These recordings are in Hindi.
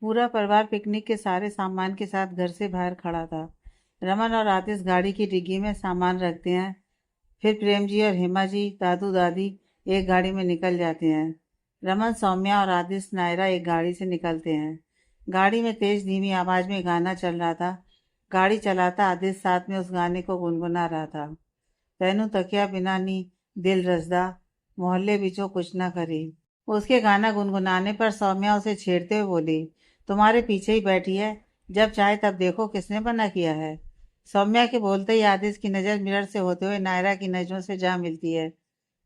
पूरा परिवार पिकनिक के सारे सामान के साथ घर से बाहर खड़ा था। रमन और आतिश गाड़ी की डिग्गी में सामान रखते हैं। फिर प्रेम जी और हेमा जी, दादू दादी एक गाड़ी में निकल जाते हैं। रमन, सौम्या और आतिश नायरा एक गाड़ी से निकलते हैं। गाड़ी में तेज धीमी आवाज में गाना चल रहा था। गाड़ी चलाता आतिश साथ में उस गाने को गुनगुना रहा था। तैनू तकिया बिना नी दिल रसदा, मोहल्ले बिचों कुछ ना करी। उसके गाना गुनगुनाने पर सौम्या उसे छेड़ते हुए बोली, तुम्हारे पीछे ही बैठी है, जब चाहे तब देखो, किसने मना किया है। सौम्या के बोलते ही आदिश की नज़र मिरर से होते हुए नायरा की नज़रों से जा मिलती है।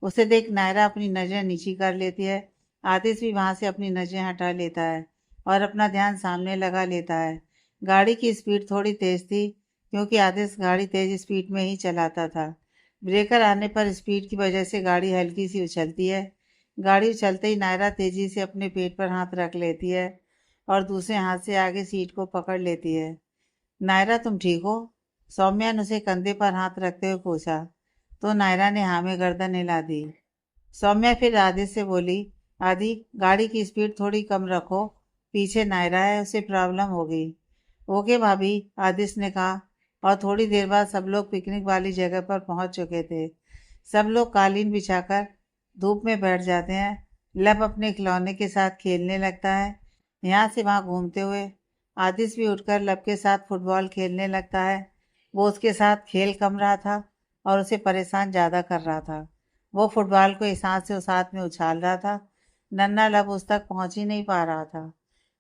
उसे देख नायरा अपनी नज़रें नीची कर लेती है। आदिश भी वहां से अपनी नज़रें हटा लेता है और अपना ध्यान सामने लगा लेता है। गाड़ी की स्पीड थोड़ी तेज थी, क्योंकि आदिश गाड़ी तेज स्पीड में ही चलाता था। ब्रेकर आने पर स्पीड की वजह से गाड़ी हल्की सी उछलती है। गाड़ी चलते ही नायरा तेजी से अपने पेट पर हाथ रख लेती है और दूसरे हाथ से आगे सीट को पकड़ लेती है। नायरा, तुम ठीक हो? सौम्या ने उसे कंधे पर हाथ रखते हुए पूछा, तो नायरा ने हाँ में गर्दन हिला दी। सौम्या फिर आदि से बोली, आदि, गाड़ी की स्पीड थोड़ी कम रखो, पीछे नायरा है, उसे प्रॉब्लम होगी। ओके भाभी, आदिश ने कहा। और थोड़ी देर बाद सब लोग पिकनिक वाली जगह पर पहुंच चुके थे। सब लोग कालीन बिछाकर धूप में बैठ जाते हैं। लब अपने खिलौने के साथ खेलने लगता है, यहाँ से वहाँ घूमते हुए। आदिश भी उठकर लब के साथ फुटबॉल खेलने लगता है। वो उसके साथ खेल कम रहा था और उसे परेशान ज़्यादा कर रहा था। वो फुटबॉल को इस हाथ से उस हाथ में उछाल रहा था। नन्हा लब उस तक पहुंच ही नहीं पा रहा था।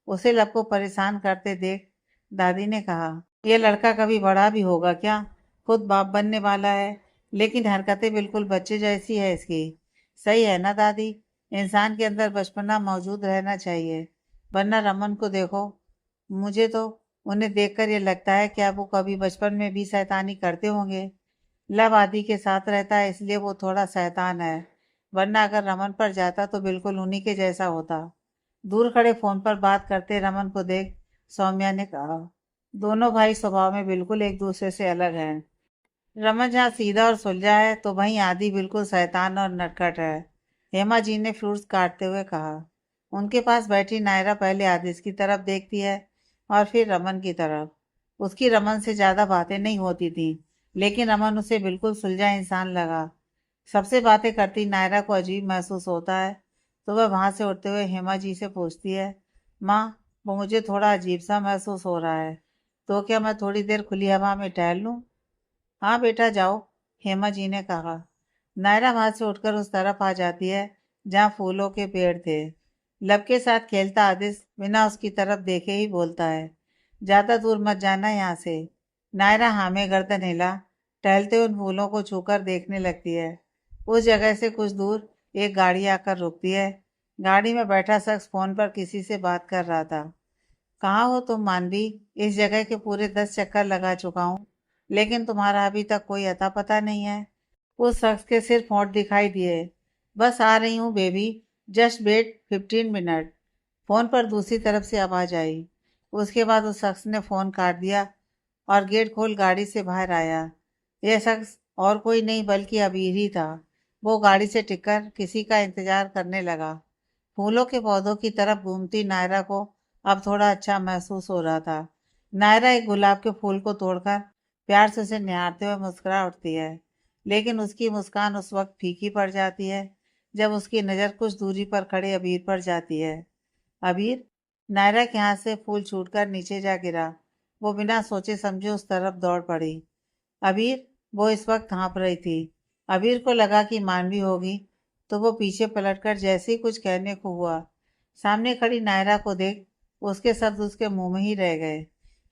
उसे लब को परेशान करते देख दादी ने कहा, यह लड़का कभी बड़ा भी होगा क्या? खुद बाप बनने वाला है, लेकिन हरकतें बिल्कुल बच्चे जैसी है इसकी। सही है ना दादी? इंसान के अंदर बचपना मौजूद रहना चाहिए, वरना रमन को देखो, मुझे तो उन्हें देखकर ये लगता है कि अब वो कभी बचपन में भी शैतानी करते होंगे। लव आदि के साथ रहता है इसलिए वो थोड़ा शैतान है, वरना अगर रमन पर जाता तो बिल्कुल उन्हीं के जैसा होता। दूर खड़े फोन पर बात करते रमन को देख सौम्या ने कहा, दोनों भाई स्वभाव में बिल्कुल एक दूसरे से अलग हैं। रमन जहाँ सीधा और सुलझा है, तो वहीं आदि बिल्कुल शैतान और नटखट है। हेमा जी ने फ्रूट्स काटते हुए कहा। उनके पास बैठी नायरा पहले आदिश की तरफ देखती है और फिर रमन की तरफ। उसकी रमन से ज्यादा बातें नहीं होती थी, लेकिन रमन उसे बिल्कुल सुलझा इंसान लगा। सबसे बातें करती नायरा को अजीब महसूस होता है, तो वह वहां से उठते हुए हेमा जी से पूछती है, माँ, वो मुझे थोड़ा अजीब सा महसूस हो रहा है, तो क्या मैं थोड़ी देर खुली हवा में टहल लूँ? हाँ बेटा, जाओ, हेमा जी ने कहा। नायरा वहां से उठकर उस तरफ आ जाती है जहाँ फूलों के पेड़ थे। लब के साथ खेलता आदिश बिना उसकी तरफ देखे ही बोलता है, ज्यादा दूर मत जाना यहाँ से। नायरा हाँ में गर्दन हिला, टहलते उन फूलों को छूकर देखने लगती है। उस जगह से कुछ दूर एक गाड़ी आकर रुकती है। गाड़ी में बैठा शख्स फोन पर किसी से बात कर रहा था। कहाँ हो तुम मानवी? इस जगह के पूरे 10 चक्कर लगा चुका हूँ, लेकिन तुम्हारा अभी तक कोई अता पता नहीं है। उस शख्स के सिर्फ होंठ दिखाई दिए। बस आ रही हूँ baby, just wait 15 minute. Phone पर दूसरी तरफ से आवाज आई। उसके बाद उस शख्स ने फोन काट दिया और गेट खोल गाड़ी से बाहर आया। यह शख्स और कोई नहीं बल्कि अबीर ही था। वो गाड़ी से टिककर किसी का इंतजार करने लगा। फूलों के पौधों की तरफ घूमती नायरा को अब थोड़ा अच्छा महसूस हो रहा था। नायरा एक गुलाब के फूल को तोड़कर प्यार से उसे निहारते हुए मुस्कुरा उठती है, लेकिन उसकी मुस्कान उस वक्त फीकी पड़ जाती है जब उसकी नज़र कुछ दूरी पर खड़े अबीर पर जाती है। अबीर? नायरा के हाथ से फूल छूटकर नीचे जा गिरा। वो बिना सोचे समझे उस तरफ दौड़ पड़ी। अबीर? वो इस वक्त हाँफ रही थी। अबीर को लगा कि मानवी होगी, तो वो पीछे पलटकर जैसे ही कुछ कहने को हुआ, सामने खड़ी नायरा को देख उसके शब्द उसके मुंह में ही रह गए।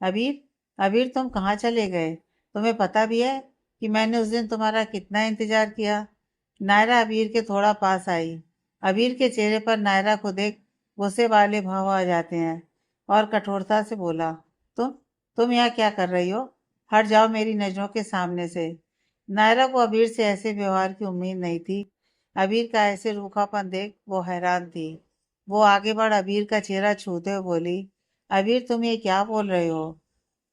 अबीर? अबीर, तुम कहाँ चले गए? तुम्हें पता भी है कि मैंने उस दिन तुम्हारा कितना इंतजार किया? नायरा अबीर के थोड़ा पास आई। अबीर के चेहरे पर नायरा को देख गुस्से वाले भाव आ जाते हैं और कठोरता से बोला, तुम तुम यहाँ क्या कर रही हो? हट जाओ मेरी नजरों के सामने से। नायरा को अबीर से ऐसे व्यवहार की उम्मीद नहीं थी। अबीर का ऐसे रूखापन देख वो हैरान थी। वो आगे बढ़ अबीर का चेहरा छूते हुए बोली, अबीर, तुम ये क्या बोल रहे हो?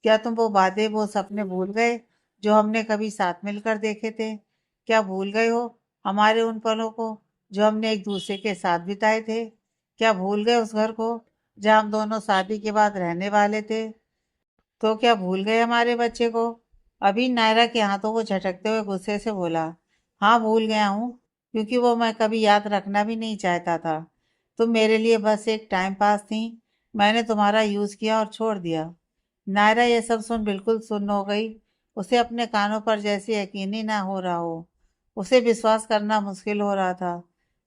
क्या तुम वो बातें, वो सपने भूल गए जो हमने कभी साथ मिलकर देखे थे? क्या भूल गए हो हमारे उन पलों को जो हमने एक दूसरे के साथ बिताए थे? क्या भूल गए उस घर को जहाँ हम दोनों शादी के बाद रहने वाले थे। तो क्या भूल गए हमारे बच्चे को? अभी नायरा के हाथों को झटकते हुए गुस्से से बोला। हाँ, भूल गया हूँ, क्योंकि वो मैं कभी याद रखना भी नहीं चाहता था। तुम मेरे लिए बस एक टाइम पास थी। मैंने तुम्हारा यूज किया और छोड़ दिया। नायरा ये सब सुन बिल्कुल सुन्न हो गई। उसे अपने कानों पर जैसे यकीन ही ना हो रहा हो। उसे विश्वास करना मुश्किल हो रहा था।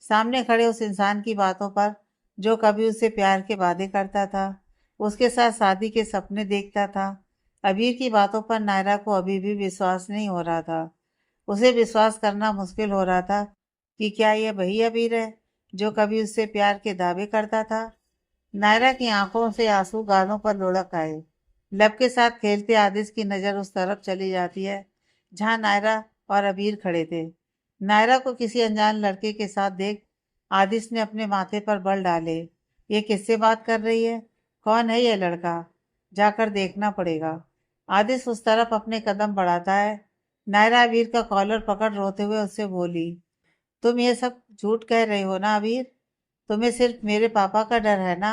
सामने खड़े उस इंसान की बातों पर, जो कभी उसे प्यार के वादे करता था, उसके साथ शादी के सपने देखता था। अबीर की बातों पर नायरा को अभी भी विश्वास नहीं हो रहा था। उसे विश्वास करना मुश्किल हो रहा था कि क्या यह वही अबीर है जो कभी उससे प्यार के दावे करता था। नायरा की आंखों से आंसू गालों पर लुढ़क आए। लब के साथ खेलते आदिश की नज़र उस तरफ चली जाती है जहां नायरा और अबीर खड़े थे। नायरा को किसी अनजान लड़के के साथ देख आदिश ने अपने माथे पर बल डाले। ये किससे बात कर रही है? कौन है ये लड़का? जाकर देखना पड़ेगा। आदिश उस तरफ अपने कदम बढ़ाता है। नायरा अबीर का कॉलर पकड़ रोते हुए उससे बोली, तुम ये सब झूठ कह रहे हो ना अबीर? तुम्हें सिर्फ मेरे पापा का डर है ना?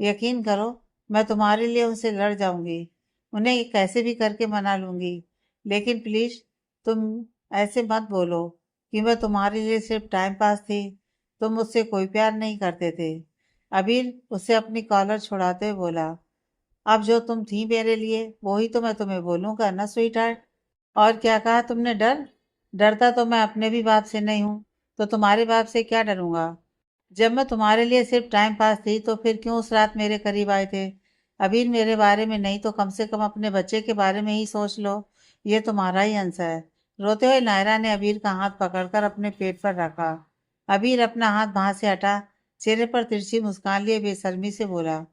यकीन करो, मैं तुम्हारे लिए उनसे लड़ जाऊंगी। उन्हें कैसे भी करके मना लूंगी। लेकिन प्लीज, तुम ऐसे मत बोलो कि मैं तुम्हारे लिए सिर्फ टाइम पास थी। तुम मुझसे कोई प्यार नहीं करते थे। अबीर उससे अपनी कॉलर छुड़ाते हुए बोला, अब जो तुम थी मेरे लिए वही तो मैं तुम्हें बोलूंगा ना स्वीट हार्ट। और क्या कहा तुमने? डर? डरता तो मैं अपने भी बाप से नहीं हूँ, तो तुम्हारे बाप से क्या डरूंगा? जब मैं तुम्हारे लिए सिर्फ टाइम पास थी तो फिर क्यों उस रात मेरे करीब आए थे? अभी मेरे बारे में नहीं तो कम से कम अपने बच्चे के बारे में ही सोच लो। ये तुम्हारा ही अंश है। रोते हुए नायरा ने अबीर का हाथ पकड़कर अपने पेट पर रखा। अबीर अपना हाथ वहां से हटा, चेहरे पर तिरछी मुस्कान लिए बेशर्मी से बोला,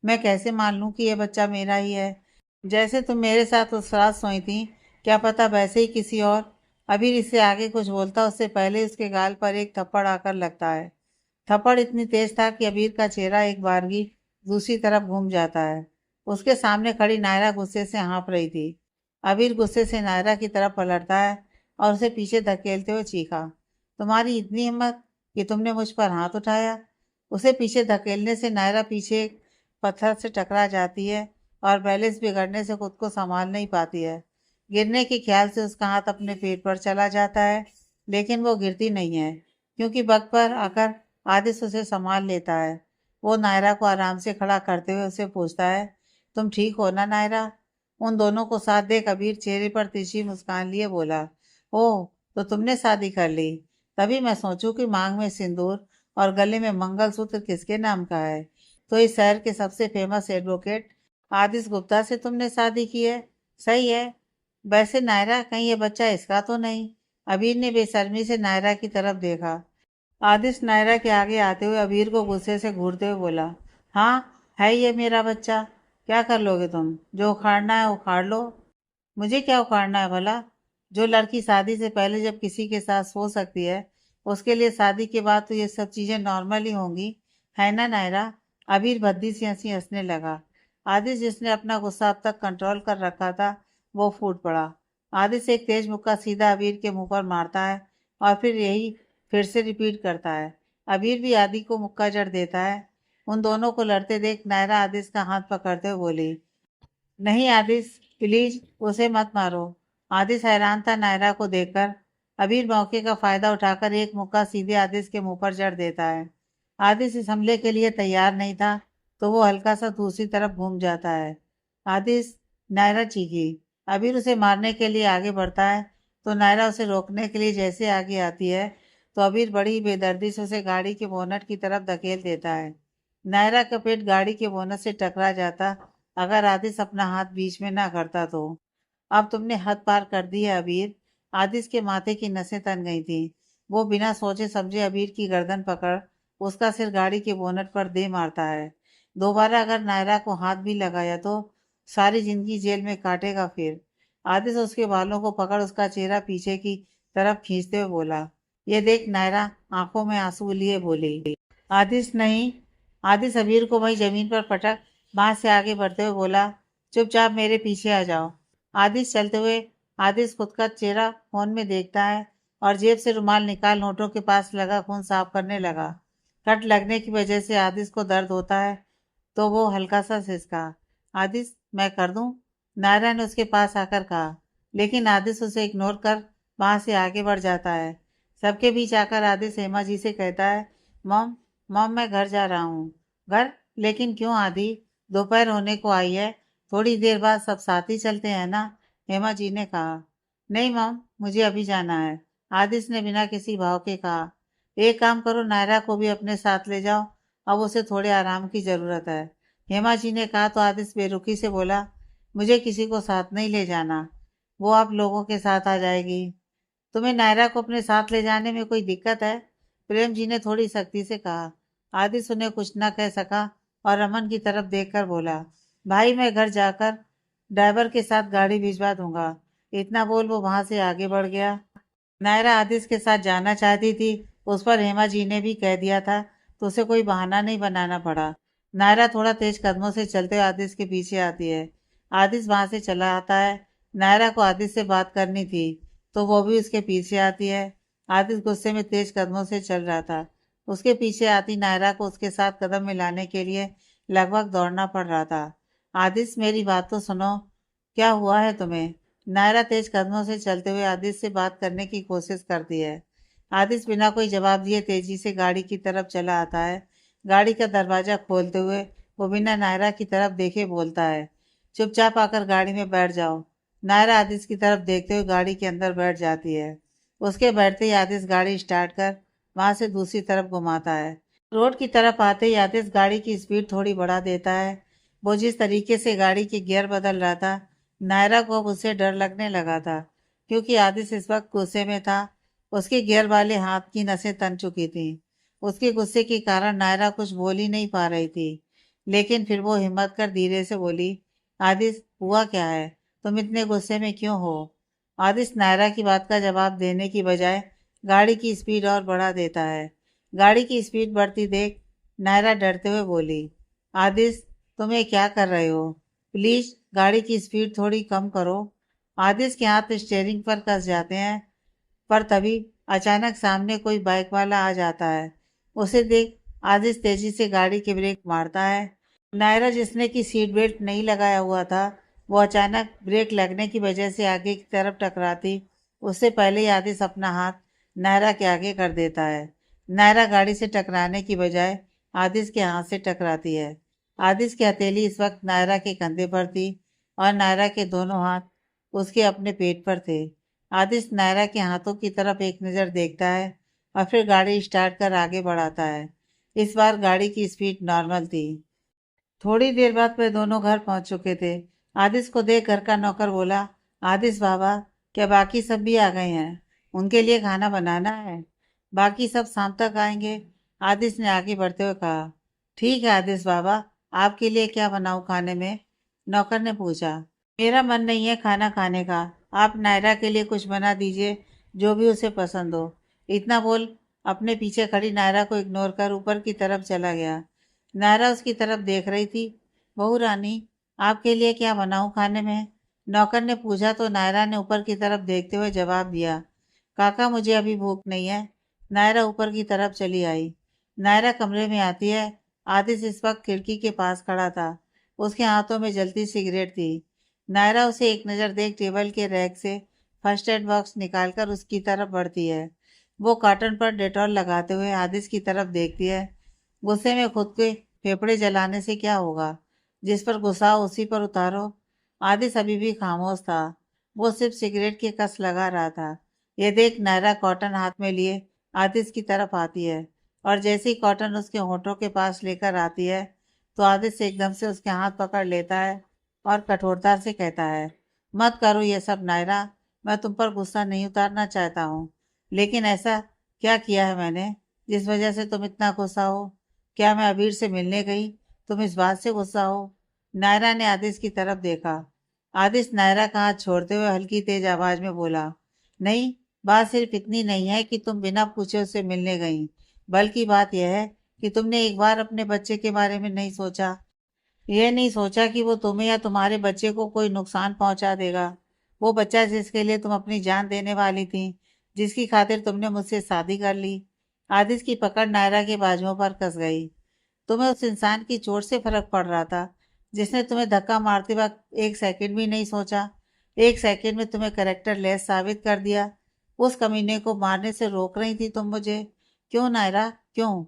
मैं कैसे मान लूं कि ये बच्चा मेरा ही है? जैसे तुम मेरे साथ उस रात सोई थी, क्या पता वैसे ही किसी और। अबीर इससे आगे कुछ बोलता उससे पहले उसके गाल पर एक थप्पड़ आकर लगता है। थप्पड़ इतनी तेज था कि अबीर का चेहरा एक बारगी दूसरी तरफ घूम जाता है। उसके सामने खड़ी नायरा गुस्से से हाँफ रही थी। अबीर गुस्से से नायरा की तरफ पलटता है और उसे पीछे धकेलते हुए चीखा, तुम्हारी इतनी हिम्मत कि तुमने मुझ पर हाथ उठाया? उसे पीछे धकेलने से नायरा पीछे एक पत्थर से टकरा जाती है और बैलेंस बिगड़ने से खुद को संभाल नहीं पाती है। गिरने के ख्याल से उसका हाथ अपने पेट पर चला जाता है, लेकिन वो गिरती नहीं है, क्योंकि वक्त पर आकर आदिश उसे संभाल लेता है। वो नायरा को आराम से खड़ा करते हुए उसे पूछता है, तुम ठीक हो ना नायरा? उन दोनों को साथ देख कबीर चेहरे पर तिरछी मुस्कान लिए बोला, ओह, तो तुमने शादी कर ली? तभी मैं सोचूं कि मांग में सिंदूर और गले में मंगलसूत्र किसके नाम का है। तो इस शहर के सबसे फेमस एडवोकेट आदिश गुप्ता से तुमने शादी की है? सही है। वैसे नायरा, कहीं ये बच्चा इसका तो नहीं? अबीर ने बेशर्मी से नायरा की तरफ देखा। आदिश नायरा के आगे आते हुए अबीर को गुस्से से घूरते हुए बोला, हाँ, है ये मेरा बच्चा। क्या कर लोगे तुम? जो उखाड़ना है उखाड़ लो। मुझे क्या उखाड़ना है भला? जो लड़की शादी से पहले जब किसी के साथ सो सकती है, उसके लिए शादी के बाद तो ये सब चीजें नॉर्मल ही होंगी, है ना नायरा? अबीर भद्दी सी हंसी हंसने लगा। आदिश, जिसने अपना गुस्सा अब तक कंट्रोल कर रखा था, वो फूट पड़ा। आदिश एक तेज मुक्का सीधा अबीर के मुंह पर मारता है और फिर से रिपीट करता है। अबीर भी आदि को मुक्का जड़ देता है। उन दोनों को लड़ते देख नायरा आदिश का हाथ पकड़ते हुए बोली, नहीं आदिश, प्लीज उसे मत मारो। आदिश हैरान था नायरा को देखकर। अबीर मौके का फायदा उठाकर एक मुक्का सीधे आदिश के मुंह पर जड़ देता है। आदिश इस हमले के लिए तैयार नहीं था, तो वो हल्का सा दूसरी तरफ घूम जाता है। आदिश, नायरा चीखी। अबीर उसे मारने के लिए आगे बढ़ता है, तो नायरा उसे रोकने के लिए जैसे आगे आती है, तो अबीर बड़ी बेदर्दी से उसे गाड़ी के बोनट की तरफ धकेल देता है। नायरा का पेट गाड़ी के बोनट से टकरा जाता, अगर आदिश अपना हाथ बीच में ना करता तो। अब तुमने हद पार कर दी है अबीर। आदिश के माथे की नसें तन गई थी। वो बिना सोचे समझे अबीर की गर्दन पकड़ उसका सिर गाड़ी के बोनट पर दे मारता है। दोबारा अगर नायरा को हाथ भी लगाया तो सारी जिंदगी जेल में काटेगा फिर। आदिश उसके बालों को पकड़ उसका चेहरा पीछे की तरफ खींचते हुए बोला, ये देख नायरा, आंखों में आंसू लिए बोली। आदिश, नहीं। आदिश अबीर को वही जमीन पर पटक वहां से आगे बढ़ते हुए बोला, चुपचाप मेरे पीछे आ जाओ। आदिश चलते हुए आदिश खुद का चेहरा फोन में देखता है और जेब से रुमाल निकाल नोटों के पास लगा खून साफ करने लगा। कट लगने की वजह से आदिश को दर्द होता है, तो वो हल्का सा सिसका। आदिश, मैं कर दूं? नायरा ने उसके पास आकर कहा, लेकिन आदिश उसे इग्नोर कर वहां से आगे बढ़ जाता है। सबके बीच आकर आदिश हेमा जी से कहता है, मॉम, मॉम मैं घर जा रहा हूँ। घर? लेकिन क्यों आदि? दोपहर होने को आई है, थोड़ी देर बाद सब साथ ही चलते हैं ना? हेमा जी ने कहा। नहीं मॉम, मुझे अभी जाना है, आदिश ने बिना किसी भाव के कहा। एक काम करो, नायरा को भी अपने साथ ले जाओ, अब उसे थोड़े आराम की जरूरत है। हेमा जी ने कहा तो आदिश बेरुखी से बोला, मुझे किसी को साथ नहीं ले जाना, वो आप लोगों के साथ आ जाएगी। तुम्हें नायरा को अपने साथ ले जाने में कोई दिक्कत है? प्रेम जी ने थोड़ी सख्ती से कहा। आदिश उन्हें कुछ न कह सका और रमन की तरफ देखकर बोला, भाई मैं घर जाकर ड्राइवर के साथ गाड़ी भिजवा दूंगा। इतना बोल वो वहां से आगे बढ़ गया। नायरा आदिश के साथ जाना चाहती थी, उस पर हेमा जी ने भी कह दिया था, तो उसे कोई बहाना नहीं बनाना पड़ा। नायरा थोड़ा तेज कदमों से चलते हुए आदिश के पीछे आती है। आदिश वहां से चला आता है। नायरा को आदिश से बात करनी थी, तो वो भी उसके पीछे आती है। आदिश गुस्से में तेज कदमों से चल रहा था। उसके पीछे आती नायरा को उसके साथ कदम मिलाने के लिए लगभग दौड़ना पड़ रहा था। आदिश, मेरी बात तो सुनो, क्या हुआ है तुम्हें? नायरा तेज कदमों से चलते हुए आदिश से बात करने की कोशिश करती है। आदिश बिना कोई जवाब दिए तेजी से गाड़ी की तरफ चला आता है। गाड़ी का दरवाजा खोलते हुए वो बिना नायरा की तरफ देखे बोलता है, चुपचाप आकर गाड़ी में बैठ जाओ। नायरा आदिश की तरफ देखते हुए गाड़ी के अंदर बैठ जाती है। उसके बैठते ही आदिश गाड़ी स्टार्ट कर वहां से दूसरी तरफ घुमाता है। रोड की तरफ आते ही आदिश गाड़ी की स्पीड थोड़ी बढ़ा देता है। वो जिस तरीके से गाड़ी की गियर बदल रहा था, नायरा को अब उससे डर लगने लगा था, क्योंकि आदिश इस वक्त गुस्से में था। उसके गियर वाले हाथ की नसें तन चुकी थीं। उसके गुस्से के कारण नायरा कुछ बोल ही नहीं पा रही थी, लेकिन फिर वो हिम्मत कर धीरे से बोली, आदिश, हुआ क्या है? तुम इतने गुस्से में क्यों हो? आदिश नायरा की बात का जवाब देने की बजाय गाड़ी की स्पीड और बढ़ा देता है। गाड़ी की स्पीड बढ़ती देख नायरा डरते हुए बोली, आदिश, तुम ये क्या कर रहे हो? प्लीज गाड़ी की स्पीड थोड़ी कम करो। आदिश के हाथ स्टेयरिंग पर कस जाते हैं, पर तभी अचानक सामने कोई बाइक वाला आ जाता है। उसे देख आदिश तेजी से गाड़ी के ब्रेक मारता है। नायरा, जिसने की सीट बेल्ट नहीं लगाया हुआ था, वो अचानक ब्रेक लगने की वजह से आगे की तरफ टकराती उससे पहले ही आदिश अपना हाथ नायरा के आगे कर देता है। नायरा गाड़ी से टकराने की बजाय आदिश के हाथ से टकराती है। आदिश की हथेली इस वक्त नायरा के कंधे पर थी और नायरा के दोनों हाथ उसके अपने पेट पर थे। आदिश नायरा के हाथों की तरफ एक नज़र देखता है और फिर गाड़ी स्टार्ट कर आगे बढ़ाता है। इस बार गाड़ी की स्पीड नॉर्मल थी। थोड़ी देर बाद वे दोनों घर पहुंच चुके थे। आदिश को देख घर का नौकर बोला, आदिश बाबा, क्या बाकी सब भी आ गए हैं? उनके लिए खाना बनाना है। बाकी सब शाम तक आएंगे, आदिश ने आगे बढ़ते हुए कहा। ठीक है आदिश बाबा, आपके लिए क्या बनाऊं खाने में? नौकर ने पूछा। मेरा मन नहीं है खाना खाने का, आप नायरा के लिए कुछ बना दीजिए, जो भी उसे पसंद हो। इतना बोल अपने पीछे खड़ी नायरा को इग्नोर कर ऊपर की तरफ चला गया। नायरा उसकी तरफ देख रही थी। बहू रानी, आपके लिए क्या बनाऊं खाने में? नौकर ने पूछा तो नायरा ने ऊपर की तरफ देखते हुए जवाब दिया, काका मुझे अभी भूख नहीं है। नायरा ऊपर की तरफ चली आई। नायरा कमरे में आती है। आदिश इस वक्त खिड़की के पास खड़ा था। उसके हाथों में जलती सिगरेट थी। नायरा उसे एक नज़र देख टेबल के रैक से फर्स्ट एड बॉक्स निकालकर उसकी तरफ बढ़ती है। वो कॉटन पर डेटॉल लगाते हुए आदिश की तरफ देखती है। गुस्से में खुद के फेफड़े जलाने से क्या होगा? जिस पर गुस्सा हो उसी पर उतारो। आदिश अभी भी खामोश था। वो सिर्फ सिगरेट की कस लगा रहा था। ये देख नायरा कॉटन हाथ में लिए आदिश की तरफ आती है और जैसे ही कॉटन उसके होठों के पास लेकर आती है, तो आदिश एकदम से उसके हाथ पकड़ लेता है और कठोरता से कहता है, मत करो ये सब नायरा, मैं तुम पर गुस्सा नहीं उतारना चाहता हूँ, लेकिन ऐसा क्या किया है मैंने जिस वजह से तुम इतना गुस्सा हो? क्या मैं अबीर से मिलने गई, तुम इस बात से गुस्सा हो? नायरा ने आदिश की तरफ देखा। आदिश नायरा का हाथ छोड़ते हुए हल्की तेज आवाज में बोला, नहीं, बात सिर्फ इतनी नहीं है कि तुम बिना पूछे उससे मिलने गई, बल्कि बात यह है कि तुमने एक बार अपने बच्चे के बारे में नहीं सोचा। यह नहीं सोचा कि वो तुम्हें या तुम्हारे बच्चे को कोई नुकसान पहुंचा देगा। वो बच्चा जिसके लिए तुम अपनी जान देने वाली थी, जिसकी खातिर तुमने मुझसे शादी कर ली। आदिश की पकड़ नायरा के बाजुओं पर कस गई। तुम्हें उस इंसान की चोट से फर्क पड़ रहा था जिसने तुम्हें धक्का मारते वक्त एक सेकंड भी नहीं सोचा। एक सेकंड में तुम्हें करेक्टर लेस साबित कर दिया। उस कमीने को मारने से रोक रही थी तुम मुझे। क्यों नायरा, क्यों?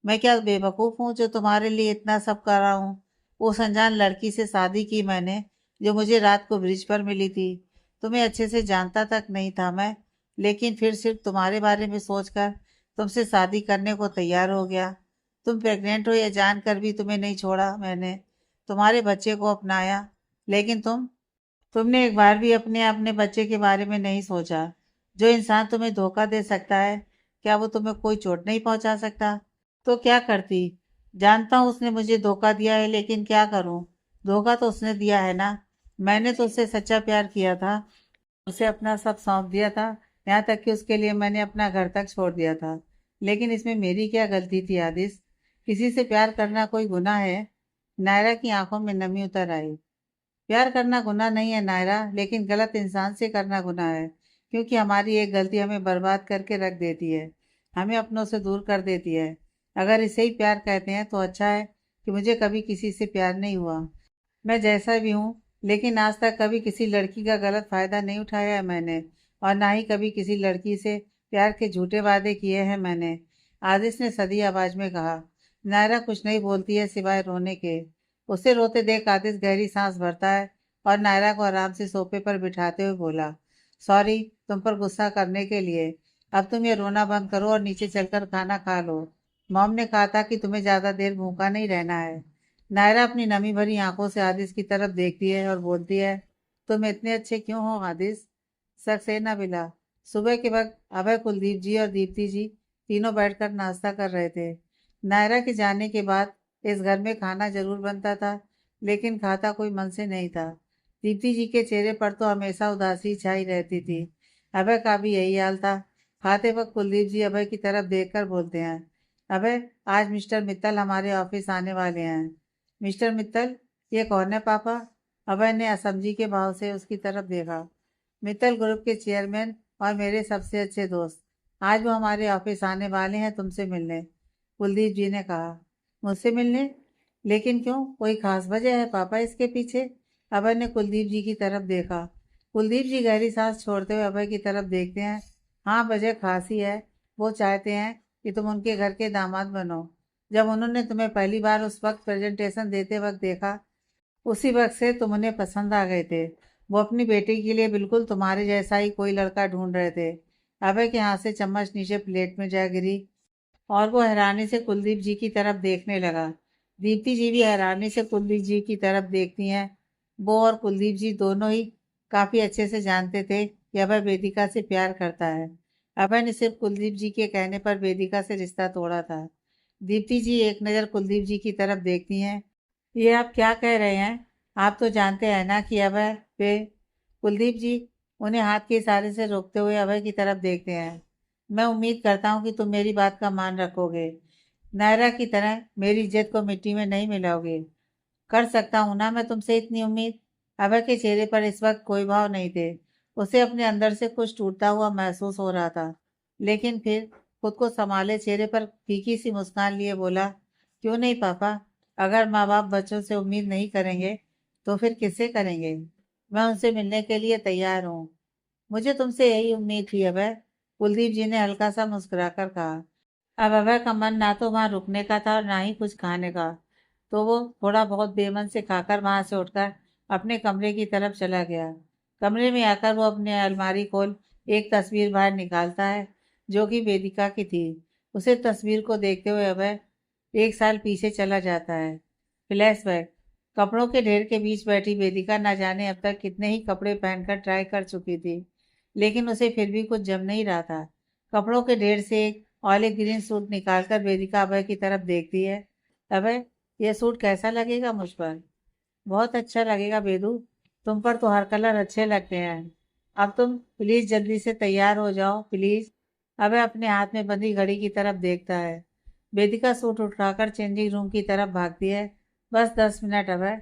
मैं क्या बेवकूफ़ हूँ जो तुम्हारे लिए इतना सब कर रहा हूँ? उस अनजान लड़की से शादी की मैंने, जो मुझे रात को ब्रिज पर मिली थी। तुम्हें अच्छे से जानता तक नहीं था मैं, लेकिन फिर सिर्फ तुम्हारे बारे में सोचकर तुमसे शादी करने को तैयार हो गया। तुम प्रेग्नेंट हो यह जानकर भी तुम्हें नहीं छोड़ा मैंने। तुम्हारे बच्चे को अपनाया, लेकिन तुमने एक बार भी अपने बच्चे के बारे में नहीं सोचा। जो इंसान तुम्हें धोखा दे सकता है, क्या वो तुम्हें कोई चोट नहीं पहुंचा सकता? तो क्या करती? जानता हूँ उसने मुझे धोखा दिया है, लेकिन क्या करूँ? धोखा तो उसने दिया है ना। मैंने तो उससे सच्चा प्यार किया था, उसे अपना सब सौंप दिया था। यहाँ तक कि उसके लिए मैंने अपना घर तक छोड़ दिया था। लेकिन इसमें मेरी क्या गलती थी आदिश? किसी से प्यार करना कोई गुनाह है? नायरा की आंखों में नमी उतर आई। प्यार करना गुनाह नहीं है नायरा, लेकिन गलत इंसान से करना गुनाह है। क्योंकि हमारी एक गलती हमें बर्बाद करके रख देती है, हमें अपनों से दूर कर देती है। अगर इसे ही प्यार कहते हैं तो अच्छा है कि मुझे कभी किसी से प्यार नहीं हुआ। मैं जैसा भी हूँ, लेकिन आज तक कभी किसी लड़की का गलत फ़ायदा नहीं उठाया है मैंने। और ना ही कभी किसी लड़की से प्यार के झूठे वादे किए हैं मैंने। आदिश ने सधी आवाज़ में कहा। नायरा कुछ नहीं बोलती है सिवाय रोने के। उसे रोते देख आदिश गहरी सांस भरता है और नायरा को आराम से सोफे पर बिठाते हुए बोला, सॉरी तुम पर गुस्सा करने के लिए। अब तुम ये रोना बंद करो और नीचे चलकर खाना खा लो। मॉम ने कहा था कि तुम्हें ज़्यादा देर भूखा नहीं रहना है। नायरा अपनी नमी भरी आंखों से आदिश की तरफ देखती है और बोलती है, तुम इतने अच्छे क्यों हो आदिश? सक्सेना बिला। सुबह के वक्त अभय, कुलदीप जी और दीप्ति जी तीनों बैठकर नाश्ता कर रहे थे। नायरा के जाने के बाद इस घर में खाना जरूर बनता था, लेकिन खाता कोई मन से नहीं था। दीप्ति जी के चेहरे पर तो हमेशा उदासी छाई रहती थी। अभय का भी यही हाल था। खाते वक्त कुलदीप जी अभय की तरफ देखकर बोलते हैं, अभय, आज मिस्टर मित्तल हमारे ऑफिस आने वाले हैं। मिस्टर मित्तल? ये कौन है पापा? अभय ने असमझी के भाव से उसकी तरफ देखा। मित्तल ग्रुप के चेयरमैन और मेरे सबसे अच्छे दोस्त। आज वो हमारे ऑफिस आने वाले हैं तुमसे मिलने। कुलदीप जी ने कहा। मुझसे मिलने? लेकिन क्यों, कोई खास वजह है पापा इसके पीछे? अभय ने कुलदीप जी की तरफ देखा। कुलदीप जी गहरी सांस छोड़ते हुए अभय की तरफ देखते हैं। हाँ, वजह खास ही है। वो चाहते हैं कि तुम उनके घर के दामाद बनो। जब उन्होंने तुम्हें पहली बार उस वक्त प्रेजेंटेशन देते वक्त देखा, उसी वक्त से तुम उन्हें पसंद आ गए थे। वो अपनी बेटी के लिए बिल्कुल तुम्हारे जैसा ही कोई लड़का ढूंढ रहे थे। अभय के हाथ से चम्मच नीचे प्लेट में जा गिरी और वो हैरानी से कुलदीप जी की तरफ देखने लगा। दीप्ति जी भी हैरानी से कुलदीप जी की तरफ देखती हैं। वो और कुलदीप जी दोनों ही काफी अच्छे से जानते थे कि अभय वेदिका से प्यार करता है। अभय ने सिर्फ कुलदीप जी के कहने पर वेदिका से रिश्ता तोड़ा था। दीप्ति जी एक नज़र कुलदीप जी की तरफ देखती हैं। ये आप क्या कह रहे हैं? आप तो जानते हैं ना कि अभय वे। कुलदीप जी उन्हें हाथ के इशारे से रोकते हुए अभय की तरफ देखते हैं। मैं उम्मीद करता हूँ कि तुम मेरी बात का मान रखोगे। नायरा की तरह मेरी इज्जत को मिट्टी में नहीं मिलाओगे। कर सकता हूँ ना मैं तुमसे इतनी उम्मीद? अभय के चेहरे पर इस वक्त कोई भाव नहीं थे। उसे अपने अंदर से कुछ टूटता हुआ महसूस हो रहा था, लेकिन फिर खुद को संभाले चेहरे पर फीकी सी मुस्कान लिए बोला, क्यों नहीं पापा? अगर माँ बाप बच्चों से उम्मीद नहीं करेंगे तो फिर किससे करेंगे? मैं उनसे मिलने के लिए तैयार हूँ। मुझे तुमसे यही उम्मीद थी अभय। कुलदीप जी ने हल्का सा मुस्कुराकर कहा। अब अभय का मन ना तो वहां रुकने का था और ना ही कुछ खाने का, तो वो थोड़ा बहुत बेमन से खाकर वहां से उठकर अपने कमरे की तरफ चला गया। कमरे में आकर वो अपने अलमारी खोल एक तस्वीर बाहर निकालता है, जो कि वेदिका की थी। उसे तस्वीर को देखते हुए अभय 1 साल पीछे चला जाता है। फ्लैशबैक। कपड़ों के ढेर के बीच बैठी वेदिका न जाने अब तक कितने ही कपड़े पहनकर ट्राई कर चुकी थी, लेकिन उसे फिर भी कुछ जम नहीं रहा था। कपड़ों के ढेर से एक ऑलिव ग्रीन सूट निकालकर वेदिका अभय की तरफ देखती है। अभय, यह सूट कैसा लगेगा मुझ पर? बहुत अच्छा लगेगा बेदू। तुम पर तो हर कलर अच्छे लगते हैं। अब तुम प्लीज जल्दी से तैयार हो जाओ प्लीज। अभय अपने हाथ में बंधी घड़ी की तरफ देखता है। वेदिका सूट उठाकर चेंजिंग रूम की तरफ भागती है। बस 10 मिनट अभय।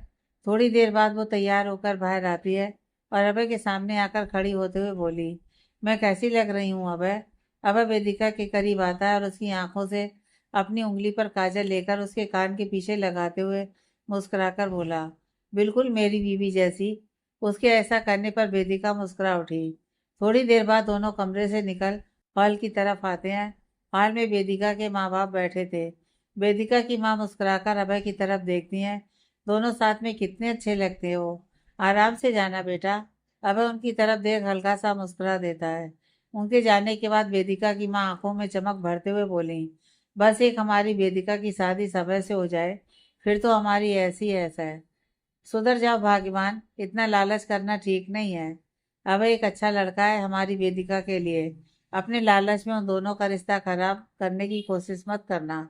थोड़ी देर बाद वो तैयार होकर बाहर आती है और अभय के सामने आकर खड़ी होते हुए बोली, मैं कैसी लग रही हूँ अभय? अभय वेदिका के करीब आता है और उसकी आंखों से अपनी उंगली पर काजल लेकर उसके कान के पीछे लगाते हुए मुस्कुराकर बोला, बिल्कुल मेरी बीवी जैसी। उसके ऐसा करने पर वेदिका मुस्कुरा उठी। थोड़ी देर बाद दोनों कमरे से निकल हॉल की तरफ आते हैं। हॉल में वेदिका के माँ बाप बैठे थे। वेदिका की माँ मुस्कुराकर अभय की तरफ देखती हैं। दोनों साथ में कितने अच्छे लगते हो। आराम से जाना बेटा। अभय उनकी तरफ देख हल्का सा मुस्कुरा देता है। उनके जाने के बाद वेदिका की माँ आंखों में चमक भरते हुए बोली, बस एक हमारी वेदिका की शादी समय से हो जाए, फिर तो हमारी ऐसी ऐसा है। सुधर जाओ भाग्यवान, इतना लालच करना ठीक नहीं है। अब एक अच्छा लड़का है हमारी वेदिका के लिए। अपने लालच में उन दोनों का रिश्ता खराब करने की कोशिश मत करना।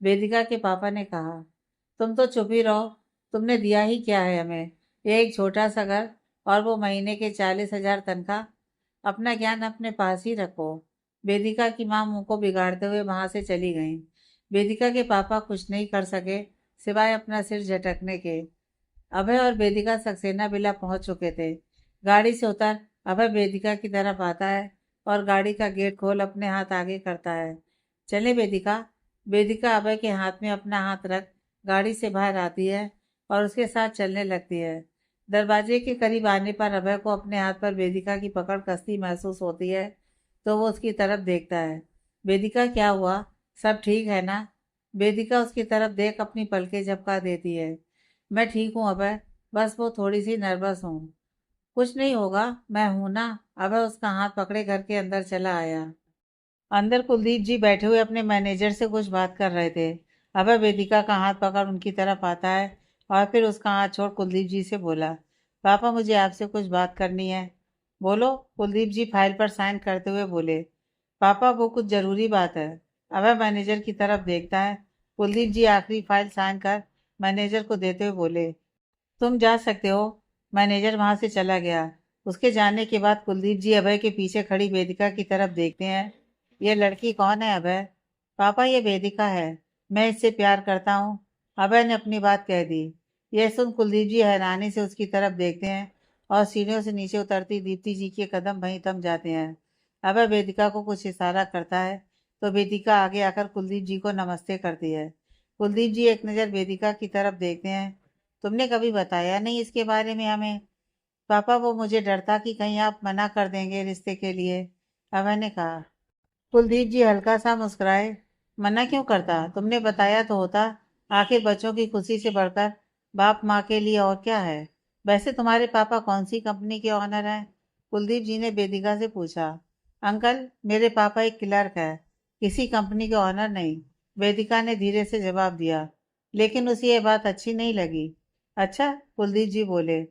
वेदिका के पापा ने कहा, तुम तो चुप ही रहो। तुमने दिया ही क्या है हमें? एक छोटा सा घर और वो महीने के 40,000 तनख्वाह। अपना ज्ञान अपने पास ही रखो। वेदिका की माँ मुंह को बिगाड़ते हुए वहां से चली गईं। वेदिका के पापा कुछ नहीं कर सके सिवाय अपना सिर झटकने के। अभय और वेदिका सक्सेना विला पहुंच चुके थे। गाड़ी से उतर अभय वेदिका की तरफ आता है और गाड़ी का गेट खोल अपने हाथ आगे करता है। चले वेदिका। वेदिका अभय के हाथ में अपना हाथ रख गाड़ी से बाहर आती है और उसके साथ चलने लगती है। दरवाजे के करीब आने पर अभय को अपने हाथ पर वेदिका की पकड़ कसती महसूस होती है, तो वो उसकी तरफ देखता है। वेदिका क्या हुआ? सब ठीक है ना? वेदिका उसकी तरफ देख अपनी पलकें झपका देती है। मैं ठीक हूँ अभय, बस वो थोड़ी सी नर्वस हूँ। कुछ नहीं होगा, मैं हूं ना। अभय उसका हाथ पकड़े घर के अंदर चला आया। अंदर कुलदीप जी बैठे हुए अपने मैनेजर से कुछ बात कर रहे थे। अभय वेदिका का हाथ पकड़ उनकी तरफ आता है और फिर उसका हाथ छोड़ कुलदीप जी से बोला, पापा मुझे आपसे कुछ बात करनी है। बोलो। कुलदीप जी फाइल पर साइन करते हुए बोले। पापा वो कुछ जरूरी बात है। अभय मैनेजर की तरफ देखता है। कुलदीप जी आखिरी फाइल साइन कर मैनेजर को देते हुए बोले, तुम जा सकते हो। मैनेजर वहां से चला गया। उसके जाने के बाद कुलदीप जी अभय के पीछे खड़ी वेदिका की तरफ देखते हैं। ये लड़की कौन है अभय? पापा ये वेदिका है, मैं इससे प्यार करता हूँ। अभय ने अपनी बात कह दी। यह सुन कुलदीप जी हैरानी से उसकी तरफ देखते हैं और सीढ़ियों से नीचे उतरती दीप्ति जी के कदम वहीं थम जाते हैं। अभय वेदिका को कुछ इशारा करता है तो वेदिका आगे आकर कुलदीप जी को नमस्ते करती है। कुलदीप जी एक नज़र वेदिका की तरफ देखते हैं। तुमने कभी बताया नहीं इसके बारे में हमें। पापा वो मुझे डर था कि कहीं आप मना कर देंगे रिश्ते के लिए। अभय ने कहा। कुलदीप जी हल्का सा मुस्कुराए। मना क्यों करता, तुमने बताया तो होता। आखिर बच्चों की खुशी से बढ़कर बाप माँ के लिए और क्या है। वैसे तुम्हारे पापा कौन सी कंपनी के ऑनर हैं? कुलदीप जी ने वेदिका से पूछा। अंकल मेरे पापा एक क्लर्क है, किसी कंपनी के ऑनर नहीं। वेदिका ने धीरे से जवाब दिया। लेकिन उसे यह बात अच्छी नहीं लगी। अच्छा, कुलदीप जी बोले।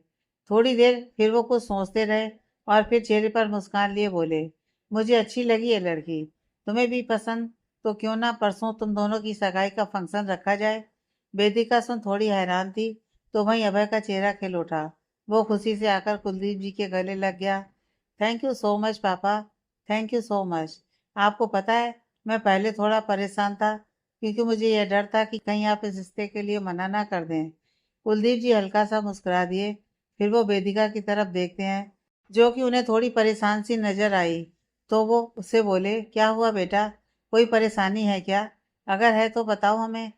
थोड़ी देर फिर वो कुछ सोचते रहे और फिर चेहरे पर मुस्कान लिए बोले, मुझे अच्छी लगी ये लड़की। तुम्हें भी पसंद तो क्यों ना परसों तुम दोनों की सगाई का फंक्शन रखा जाए। वेदिका सुन थोड़ी हैरान थी तो वहीं अभय का चेहरा खिल उठा। वो खुशी से आकर कुलदीप जी के गले लग गया। थैंक यू सो मच पापा, थैंक यू सो मच। आपको पता है मैं पहले थोड़ा परेशान था क्योंकि मुझे यह डर था कि कहीं आप इस रिश्ते के लिए मना ना कर दें। कुलदीप जी हल्का सा मुस्कुरा दिए। फिर वो वेदिका की तरफ देखते हैं जो कि उन्हें थोड़ी परेशान सी नजर आई। तो वो उससे बोले, क्या हुआ बेटा, कोई परेशानी है क्या? अगर है तो बताओ हमें।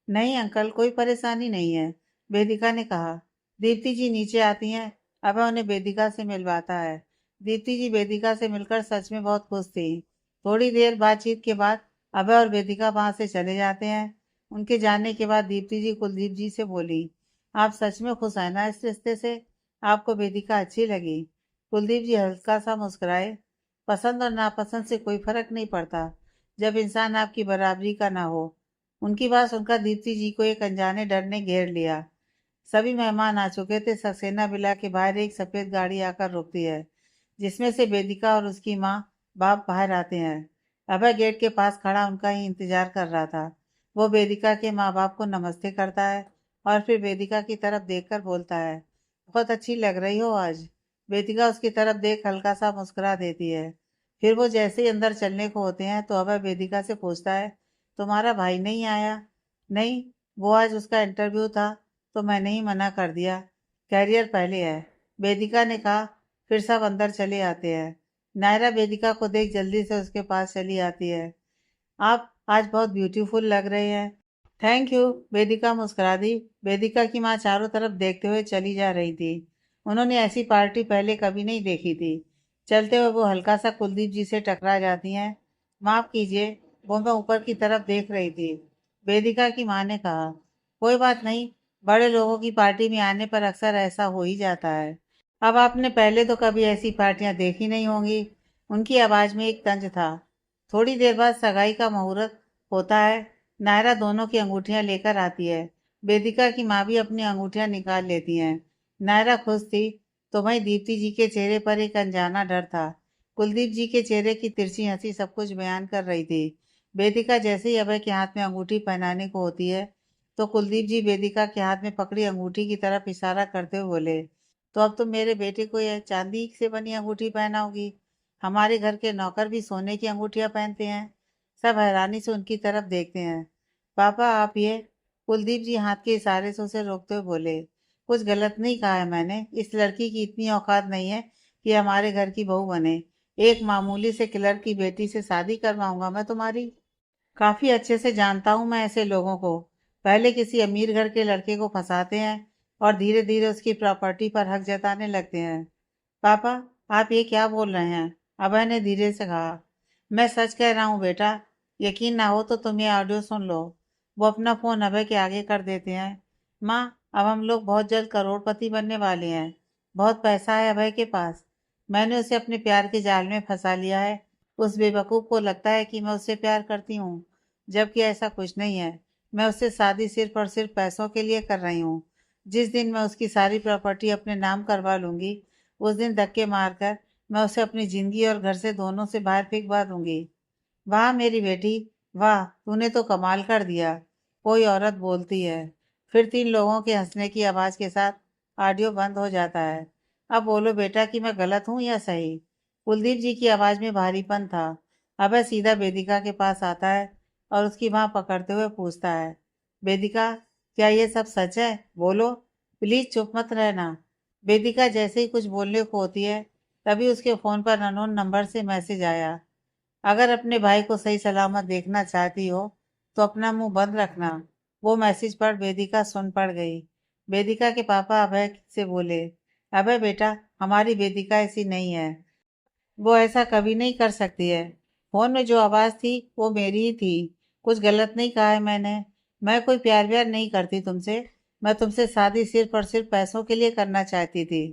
नहीं अंकल, कोई परेशानी नहीं है, वेदिका ने कहा। दीप्ति जी नीचे आती हैं। अभय उन्हें वेदिका से मिलवाता है। दीप्ति जी वेदिका से मिलकर सच में बहुत खुश थी। थोड़ी देर बातचीत के बाद अभय और वेदिका वहां से चले जाते हैं। उनके जाने के बाद दीप्ति जी कुलदीप जी से बोली, आप सच में खुश हैं ना इस रिश्ते से? आपको वेदिका अच्छी लगी? कुलदीप जी हल्का सा मुस्कुराए। पसंद और नापसंद से कोई फर्क नहीं पड़ता जब इंसान आपकी बराबरी का ना हो। उनकी बात सुनकर दीप्ति जी को एक अनजाने डर ने घेर लिया। सभी मेहमान आ चुके थे। सक्सेना विला के बाहर एक सफेद गाड़ी आकर रुकती है जिसमें से वेदिका और उसकी माँ बाप बाहर आते हैं। अभय गेट के पास खड़ा उनका ही इंतजार कर रहा था। वो वेदिका के माँ बाप को नमस्ते करता है और फिर वेदिका की तरफ देखकर बोलता है, बहुत अच्छी लग रही हो आज। वेदिका उसकी तरफ देख हल्का सा मुस्कुरा देती है। फिर वो जैसे ही अंदर चलने को होते हैं तो अभय वेदिका से पूछता है, तुम्हारा भाई नहीं आया? नहीं, वो आज उसका इंटरव्यू था तो मैंने ही मना कर दिया। कैरियर पहले है, वेदिका ने कहा। फिर सब अंदर चले आते हैं। नायरा वेदिका को देख जल्दी से उसके पास चली आती है। आप आज बहुत ब्यूटीफुल लग रहे हैं। Thank you. वेदिका मुस्कुरा दी। वेदिका की माँ चारों तरफ देखते हुए चली जा रही थी। उन्होंने ऐसी पार्टी पहले कभी नहीं देखी थी। चलते हुए वो हल्का सा कुलदीप जी से टकरा जाती हैं। माफ कीजिए, वो मैं ऊपर की तरफ देख रही थी। वेदिका की माँ ने कहा, कोई बात नहीं, बड़े लोगों की पार्टी में आने पर अक्सर ऐसा हो ही जाता है। अब आपने पहले तो कभी ऐसी पार्टियां देखी नहीं होंगी। उनकी आवाज में एक तंज था। थोड़ी देर बाद सगाई का मुहूर्त होता है। नायरा दोनों की अंगूठियां लेकर आती है। वेदिका की माँ भी अपनी अंगूठियां निकाल लेती हैं। नायरा खुश थी, तो वहीं दीप्ति जी के चेहरे पर एक अनजाना डर था। कुलदीप जी के चेहरे की तिरछी हंसी सब कुछ बयान कर रही थी। वेदिका जैसे ही अभय के हाथ में अंगूठी पहनाने को होती है, तो कुलदीप जी वेदिका के हाथ में पकड़ी अंगूठी की तरफ इशारा करते हुए बोले, तो अब तुम मेरे बेटे को यह चांदी से बनी अंगूठी पहनाओगी? हमारे घर के नौकर भी सोने की अंगूठियां पहनते हैं। सब हैरानी से उनकी तरफ देखते हैं। पापा आप ये, कुलदीप जी हाथ के इशारे से उसे रोकते हुए बोले, कुछ गलत नहीं कहा है मैंने। इस लड़की की इतनी औकात नहीं है कि हमारे घर की बहू बने। एक मामूली से क्लर्क की बेटी से शादी करवाऊंगा मैं तुम्हारी? काफी अच्छे से जानता हूँ मैं ऐसे लोगों को। पहले किसी अमीर घर के लड़के को फंसाते हैं और धीरे धीरे उसकी प्रॉपर्टी पर हक जताने लगते हैं। पापा आप ये क्या बोल रहे हैं? अभय ने धीरे से कहा, मैं सच कह रहा हूँ बेटा। यकीन ना हो तो तुम ये ऑडियो सुन लो। वो अपना फोन अभय के आगे कर देते हैं। माँ, अब हम लोग बहुत जल्द करोड़पति बनने वाले हैं। बहुत पैसा है अभय के पास। मैंने उसे अपने प्यार के जाल में फंसा लिया है। उस बेवकूफ को लगता है कि मैं उससे प्यार करती हूँ, जबकि ऐसा कुछ नहीं है। मैं उससे शादी सिर्फ और सिर्फ पैसों के लिए कर रही हूँ। जिस दिन मैं उसकी सारी प्रॉपर्टी अपने नाम करवा लूंगी, उस दिन धक्के मारकर मैं उसे अपनी जिंदगी और घर से दोनों से बाहर फेंकवा दूंगी। वाह मेरी बेटी, वाह तूने तो कमाल कर दिया, कोई औरत बोलती है। फिर तीन लोगों के हंसने की आवाज के साथ ऑडियो बंद हो जाता है। अब बोलो बेटा कि मैं गलत हूँ या सही? कुलदीप जी की आवाज में भारीपन था। अभय सीधा वेदिका के पास आता है और उसकी बांह पकड़ते हुए पूछता है, वेदिका क्या ये सब सच है? बोलो, प्लीज चुप मत रहना। वेदिका जैसे ही कुछ बोलने को होती है, तभी उसके फोन पर अननोन नंबर से मैसेज आया, अगर अपने भाई को सही सलामत देखना चाहती हो तो अपना मुंह बंद रखना। वो मैसेज पढ़ वेदिका सुन पड़ गई। वेदिका के पापा अभय से बोले, अभय बेटा, हमारी वेदिका ऐसी नहीं है। वो ऐसा कभी नहीं कर सकती है। फोन में जो आवाज थी वो मेरी ही थी। कुछ गलत नहीं कहा है मैंने। मैं कोई प्यार व्यार नहीं करती तुमसे। मैं तुमसे शादी सिर्फ और सिर्फ पैसों के लिए करना चाहती थी।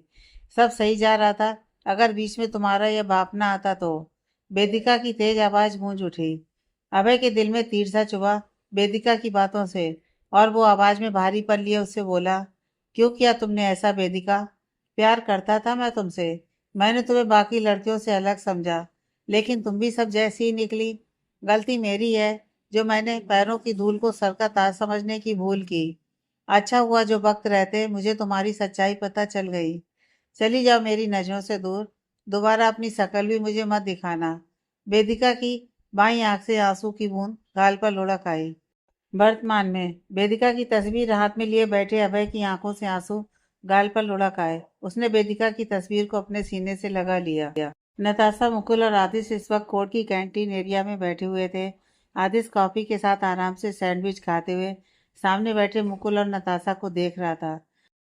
सब सही जा रहा था, अगर बीच में तुम्हारा यह बाप ना आता तो। वेदिका की तेज आवाज गूंज उठी। अभय के दिल में तीर सा चुभा वेदिका की बातों से, और वो आवाज में भारीपन लिए उससे बोला, क्यों किया तुमने ऐसा वेदिका? प्यार करता था मैं तुमसे। मैंने तुम्हें बाकी लड़कियों से अलग समझा, लेकिन तुम भी सब जैसी ही निकली। गलती मेरी है, जो मैंने पैरों की धूल को सर का ताज समझने की भूल की। अच्छा हुआ जो वक्त रहते मुझे तुम्हारी सच्चाई पता चल गई। चली जाओ मेरी नजरों से दूर। दोबारा अपनी शकल भी मुझे मत दिखाना। वेदिका की बाईं आंख से आंसू की बूंद गाल पर लुढ़क आई। वर्तमान में वेदिका की तस्वीर हाथ में लिए बैठे अभय की आंखों से आंसू गाल पर लुढ़क आए। उसने वेदिका की तस्वीर को अपने सीने से लगा लिया। नताशा, मुकुल और आदिश इस वक्त कोर्ट की कैंटीन एरिया में बैठे हुए थे। आदिश कॉफी के साथ आराम से सैंडविच खाते हुए सामने बैठे मुकुल और नताशा को देख रहा था।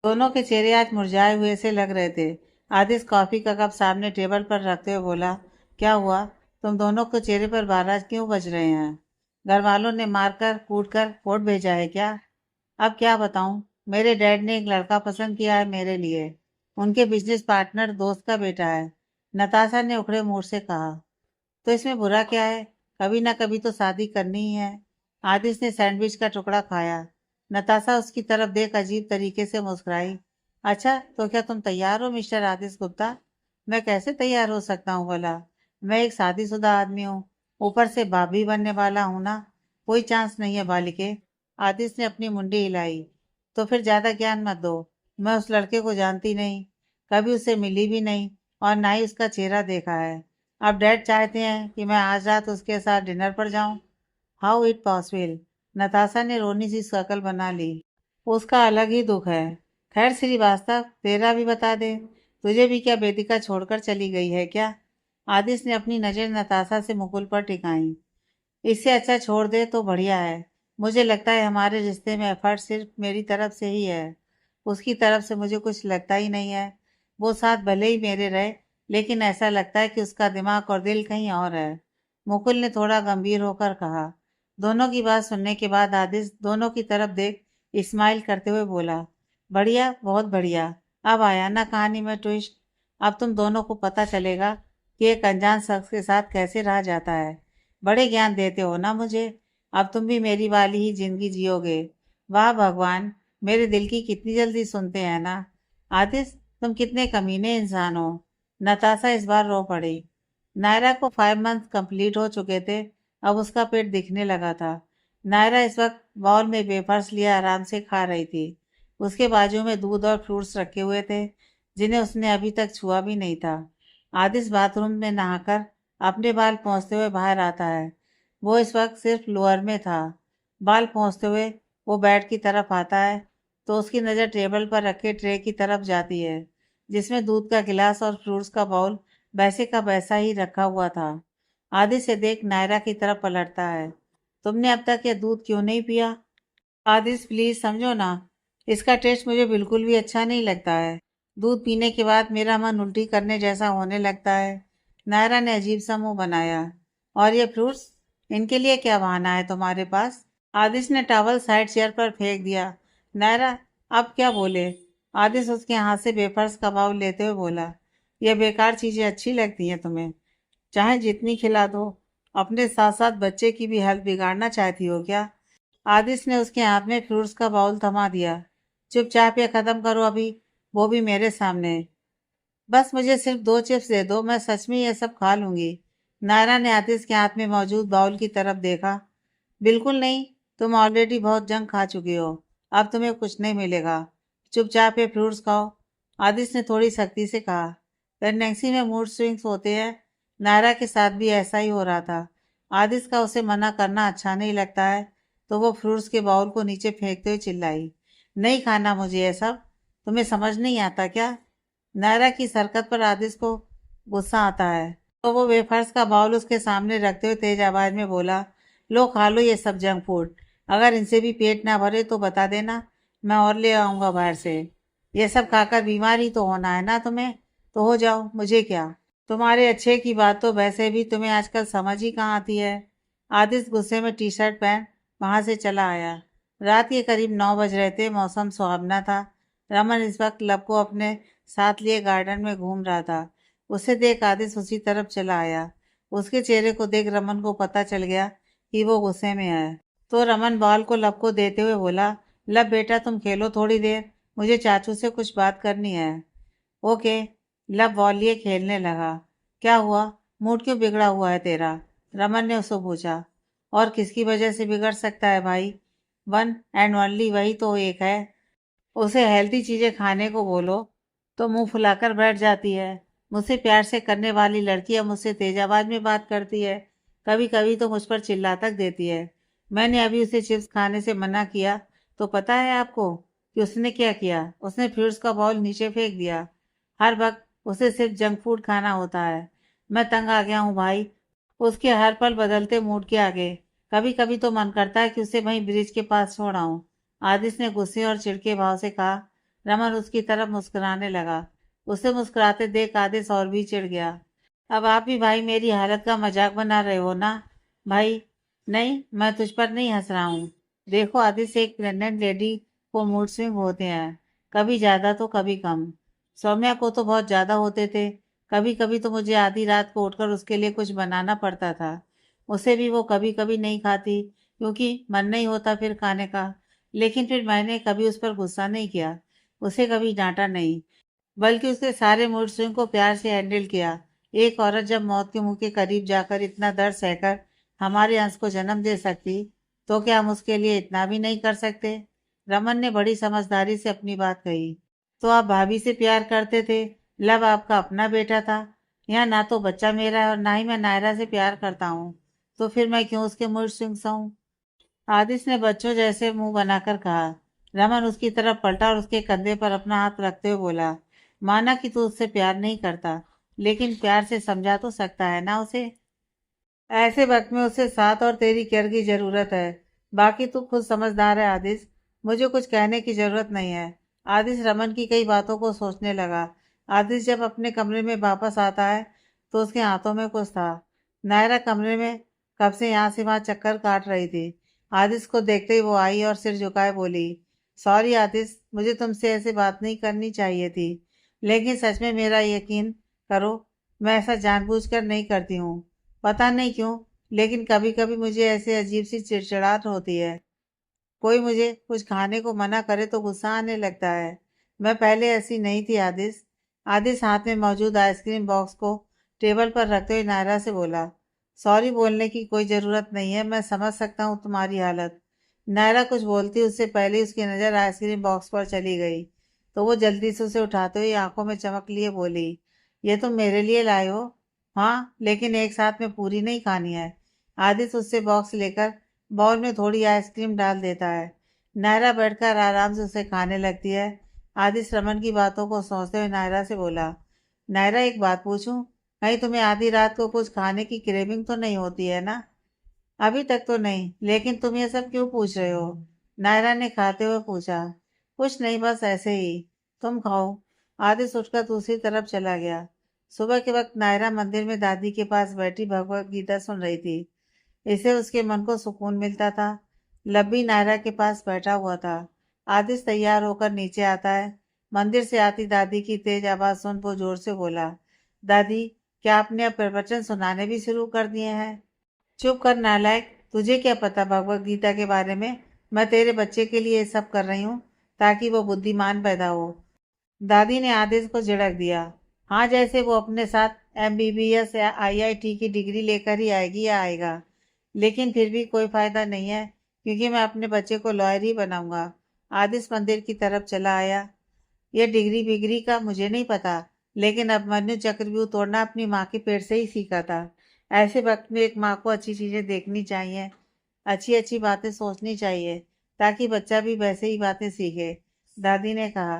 दोनों के चेहरे आज मुरझाए हुए से लग रहे थे। आदिश कॉफी का कप सामने टेबल पर रखते हुए बोला, क्या हुआ? तुम दोनों के चेहरे पर बारात क्यों बज रहे हैं? घर वालों ने मारकर कूटकर कोर्ट भेजा है क्या? अब क्या बताऊं, मेरे डैड ने एक लड़का पसंद किया है मेरे लिए। उनके बिजनेस पार्टनर दोस्त का बेटा है। नताशा ने उखड़े मुंह से कहा, तो इसमें बुरा क्या है? कभी ना कभी तो शादी करनी ही है। आदिश ने सैंडविच का टुकड़ा खाया। नताशा उसकी तरफ देख अजीब तरीके से मुस्कुराई। अच्छा तो क्या तुम तैयार हो मिस्टर आदिश गुप्ता? मैं कैसे तैयार हो सकता हूँ भला? मैं एक शादीशुदा आदमी हूँ, ऊपर से भाभी बनने वाला हूँ ना। कोई चांस नहीं है बालिके। आदिश ने अपनी मुंडी हिलाई। तो फिर ज्यादा ज्ञान मत दो। मैं उस लड़के को जानती नहीं, कभी उससे मिली भी नहीं, और ना ही उसका चेहरा देखा है। अब डैड चाहते हैं कि मैं आज रात उसके साथ डिनर पर जाऊं। How it possible? नताशा ने रोनी सी शक्ल बना ली। उसका अलग ही दुख है। खैर श्रीवास्तव, तेरा भी बता दे, तुझे भी क्या वेदिका छोड़कर चली गई है क्या? आदिश ने अपनी नजर नताशा से मुकुल पर टिकाई। इससे अच्छा छोड़ दे तो बढ़िया है। मुझे लगता है हमारे रिश्ते में एफर्ट सिर्फ मेरी तरफ से ही है, उसकी तरफ से मुझे कुछ लगता ही नहीं है। वो साथ भले ही मेरे रहे, लेकिन ऐसा लगता है कि उसका दिमाग और दिल कहीं और है। मुकुल ने थोड़ा गंभीर होकर कहा। दोनों की बात सुनने के बाद आदिश दोनों की तरफ देख स्माइल करते हुए बोला, बढ़िया, बहुत बढ़िया। अब आया ना कहानी में ट्विस्ट। अब तुम दोनों को पता चलेगा कि एक अनजान शख्स के साथ कैसे रहा जाता है। बड़े ज्ञान देते हो ना मुझे। अब तुम भी मेरी वाली ही जिंदगी जियोगे। वाह भगवान, मेरे दिल की कितनी जल्दी सुनते हैं ना। आदिश, तुम कितने कमीने इंसान हो। नताशा इस बार रो पड़ी। नायरा को 5 मंथ कंप्लीट हो चुके थे। अब उसका पेट दिखने लगा था। नायरा इस वक्त बाउल में वेफर्स लिए आराम से खा रही थी। उसके बाजू में दूध और फ्रूट्स रखे हुए थे, जिन्हें उसने अभी तक छुआ भी नहीं था। आदिश बाथरूम में नहाकर अपने बाल पोंछते हुए बाहर आता है। वो इस वक्त सिर्फ लोअर में था। बाल पोंछते हुए वो बेड की तरफ आता है तो उसकी नज़र टेबल पर रखे ट्रे की तरफ जाती है, जिसमें दूध का गिलास और फ्रूट्स का बाउल वैसे का वैसा ही रखा हुआ था। आधे से देख नायरा की तरफ पलटता है। तुमने अब तक ये दूध क्यों नहीं पिया? आदिश, प्लीज समझो ना, इसका टेस्ट मुझे बिल्कुल भी अच्छा नहीं लगता है। दूध पीने के बाद मेरा मन उल्टी करने जैसा होने लगता है। नायरा ने अजीब सा मुंह बनाया। और ये फ्रूट्स, इनके लिए क्या बहाना है तुम्हारे पास? आदिश ने टॉवल साइड चेयर पर फेंक दिया। नायरा अब क्या बोले? आदिश उसके हाथ से वेफर्स का बाउल लेते हुए बोला, यह बेकार चीजें अच्छी लगती हैं तुम्हें? चाहे जितनी खिला दो। अपने साथ साथ बच्चे की भी हेल्थ बिगाड़ना चाहती हो क्या? आदिश ने उसके हाथ में फ्रूट्स का बाउल थमा दिया। चुपचाप ये खत्म करो अभी, वो भी मेरे सामने। बस मुझे सिर्फ 2 चिप्स दे दो, मैं सच में ये सब खा लूंगी। नायरा ने आतिश के हाथ में मौजूद बाउल की तरफ देखा। बिल्कुल नहीं, तुम ऑलरेडी बहुत जंक खा चुकी हो। अब तुम्हें कुछ नहीं मिलेगा। चुपचाप ये फ्रूट्स खाओ। आदिश ने थोड़ी सख्ती से कहा। प्रेगनेंसी में मूड स्विंग्स होते हैं। नायरा के साथ भी ऐसा ही हो रहा था। आदिश का उसे मना करना अच्छा नहीं लगता है, तो वो फ्रूट्स के बाउल को नीचे फेंकते हुए चिल्लाई, नहीं खाना मुझे ये सब। तुम्हें समझ नहीं आता क्या? नायरा की इस हरकत पर आदिश को गुस्सा आता है, तो वो वेफर्स का बाउल उसके सामने रखते हुए तेज आवाज में बोला, लो खा लो ये सब जंक फूड। अगर इनसे भी पेट ना भरे तो बता देना, मैं और ले आऊंगा बाहर से। ये सब खाकर बीमार ही तो होना है ना तुम्हें, तो हो जाओ, मुझे क्या। तुम्हारे अच्छे की बात तो वैसे भी तुम्हें आजकल समझ ही कहाँ आती है। आदिश गुस्से में टी शर्ट पहन वहां से चला आया। रात के करीब 9 बज रहे थे। मौसम सुहावना था। रमन इस वक्त लब को अपने साथ लिए गार्डन में घूम रहा था। उसे देख आदिश उसी तरफ चला आया। उसके चेहरे को देख रमन को पता चल गया कि वो गुस्से में है। तो रमन बॉल को लब को देते हुए बोला, लब बेटा तुम खेलो थोड़ी देर, मुझे चाचू से कुछ बात करनी है। ओके। लब बॉल लिए खेलने लगा। क्या हुआ? मूड क्यों बिगड़ा हुआ है तेरा? रमन ने उससे पूछा। और किसकी वजह से बिगड़ सकता है भाई? वन एंड ओनली वही तो एक है। उसे हेल्दी चीजें खाने को बोलो तो मुंह फुलाकर बैठ जाती है। मुझसे प्यार से करने वाली लड़की अब मुझसे तेज आवाज में बात करती है। कभी कभी तो मुझ पर चिल्ला तक देती है। मैंने अभी उसे चिप्स खाने से मना किया तो पता है आपको कि उसने क्या किया? उसने फ्रूट्स का बाउल नीचे फेंक दिया। हर वक्त उसे सिर्फ जंक फूड खाना होता है। मैं तंग आ गया हूँ भाई, उसके हर पल बदलते मूड के आगे। कभी कभी तो मन करता है कि उसे वहीं ब्रिज के पास छोड़ आऊं। आदिश ने गुस्से और चिढ़के भाव से कहा। रमन उसकी तरफ मुस्कुराने लगा। उसे मुस्कुराते देख आदिश और भी चिढ़ गया। अब आप भी भाई मेरी हालत का मजाक बना रहे हो ना? भाई नहीं, मैं तुझ पर नहीं हंस रहा हूँ। देखो आदिश, एक प्रेग्नेंट लेडी को मूड स्विंग होते हैं, कभी ज्यादा तो कभी कम। सौम्या को तो बहुत ज्यादा होते थे। कभी कभी तो मुझे आधी रात को उठकर उसके लिए कुछ बनाना पड़ता था। उसे भी वो कभी कभी नहीं खाती, क्योंकि मन नहीं होता फिर खाने का। लेकिन फिर मैंने कभी उस पर गुस्सा नहीं किया, उसे कभी डांटा नहीं, बल्कि उसके सारे मूड स्विंग को प्यार से हैंडल किया। एक औरत जब मौत के मुंह के करीब जाकर इतना दर्द सहकर हमारे अंश को जन्म दे सकती, तो क्या हम उसके लिए इतना भी नहीं कर सकते? रमन ने बड़ी समझदारी से अपनी बात कही। तो आप भाभी से प्यार करते थे, लव आपका अपना बेटा था। यहाँ ना तो बच्चा मेरा है और ना ही मैं नायरा से प्यार करता हूँ, तो फिर मैं क्यों उसके मूड स्विंग्स हूँ? आदिश ने बच्चों जैसे मुंह बनाकर कहा। रमन उसकी तरफ पलटा और उसके कंधे पर अपना हाथ रखते हुए बोला, माना कि तू उससे प्यार नहीं करता, लेकिन प्यार से समझा तो सकता है ना उसे। ऐसे वक्त में उसे साथ और तेरी केयर की जरूरत है। बाकी तू खुद समझदार है आदिश, मुझे कुछ कहने की जरूरत नहीं है। आदिश रमन की कई बातों को सोचने लगा। आदिश जब अपने कमरे में वापस आता है तो उसके हाथों में कुछ था। नायरा कमरे में कब से यहाँ से वहां चक्कर काट रही थी। आदिश को देखते ही वो आई और सिर झुकाए बोली, सॉरी आदिश, मुझे तुमसे ऐसे बात नहीं करनी चाहिए थी, लेकिन सच में मेरा यकीन करो, मैं ऐसा जानबूझकर नहीं करती हूँ। पता नहीं क्यों, लेकिन कभी कभी मुझे ऐसे अजीब सी चिड़चिड़ाहट होती है। कोई मुझे कुछ खाने को मना करे तो गुस्सा आने लगता है। मैं पहले ऐसी नहीं थी आदिश। आदिश हाथ में मौजूद आइसक्रीम बॉक्स को टेबल पर रखते हुए नायरा से बोला, सॉरी बोलने की कोई ज़रूरत नहीं है, मैं समझ सकता हूँ तुम्हारी हालत। नायरा कुछ बोलती उससे पहले ही उसकी नज़र आइसक्रीम बॉक्स पर चली गई, तो वो जल्दी से उसे उठाते हुए आंखों में चमक लिए बोली, ये तुम मेरे लिए लाए हो? हाँ, लेकिन एक साथ में पूरी नहीं खानी है। आदिश उससे बॉक्स लेकर बाउल में थोड़ी आइसक्रीम डाल देता है। नायरा बैठकर आराम से उसे खाने लगती है। आदिश रमन की बातों को सोचते हुए नायरा से बोला, नायरा एक बात पूछूं, कहीं तुम्हें आधी रात को कुछ खाने की क्रेविंग तो नहीं होती है ना? अभी तक तो नहीं, लेकिन तुम ये सब क्यों पूछ रहे हो? नायरा ने खाते हुए पूछा। कुछ नहीं, बस ऐसे ही। तुम खाओ। आदिश उठकर दूसरी तरफ चला गया। सुबह के वक्त नायरा मंदिर में दादी के पास बैठी भगवत गीता सुन रही थी। इससे उसके मन को सुकून मिलता था। लब्बी नायरा के पास बैठा हुआ था। आदिश तैयार होकर नीचे आता है। मंदिर से आती दादी की तेज आवाज सुन वो जोर से बोला, दादी, क्या आपने अब प्रवचन सुनाने भी शुरू कर दिए हैं? चुप कर नालायक, तुझे क्या पता भगवत गीता के बारे में? मैं तेरे बच्चे के लिए ये सब कर रही हूँ ताकि वो बुद्धिमान पैदा हो। दादी ने आदेश को झिड़क दिया। हाँ, जैसे वो अपने साथ एमबीबीएस या आईआईटी की डिग्री लेकर ही आएगी या आएगा। लेकिन फिर भी कोई फायदा नहीं है, क्योंकि मैं अपने बच्चे को लॉयर ही बनाऊंगा। आदिश मंदिर की तरफ चला आया। ये डिग्री बिग्री का मुझे नहीं पता, लेकिन अभिमन्यु चक्रव्यूह तोड़ना अपनी माँ के पेट से ही सीखा था। ऐसे वक्त में एक माँ को अच्छी चीजें देखनी चाहिए, अच्छी अच्छी बातें सोचनी चाहिए, ताकि बच्चा भी वैसे ही बातें सीखे। दादी ने कहा,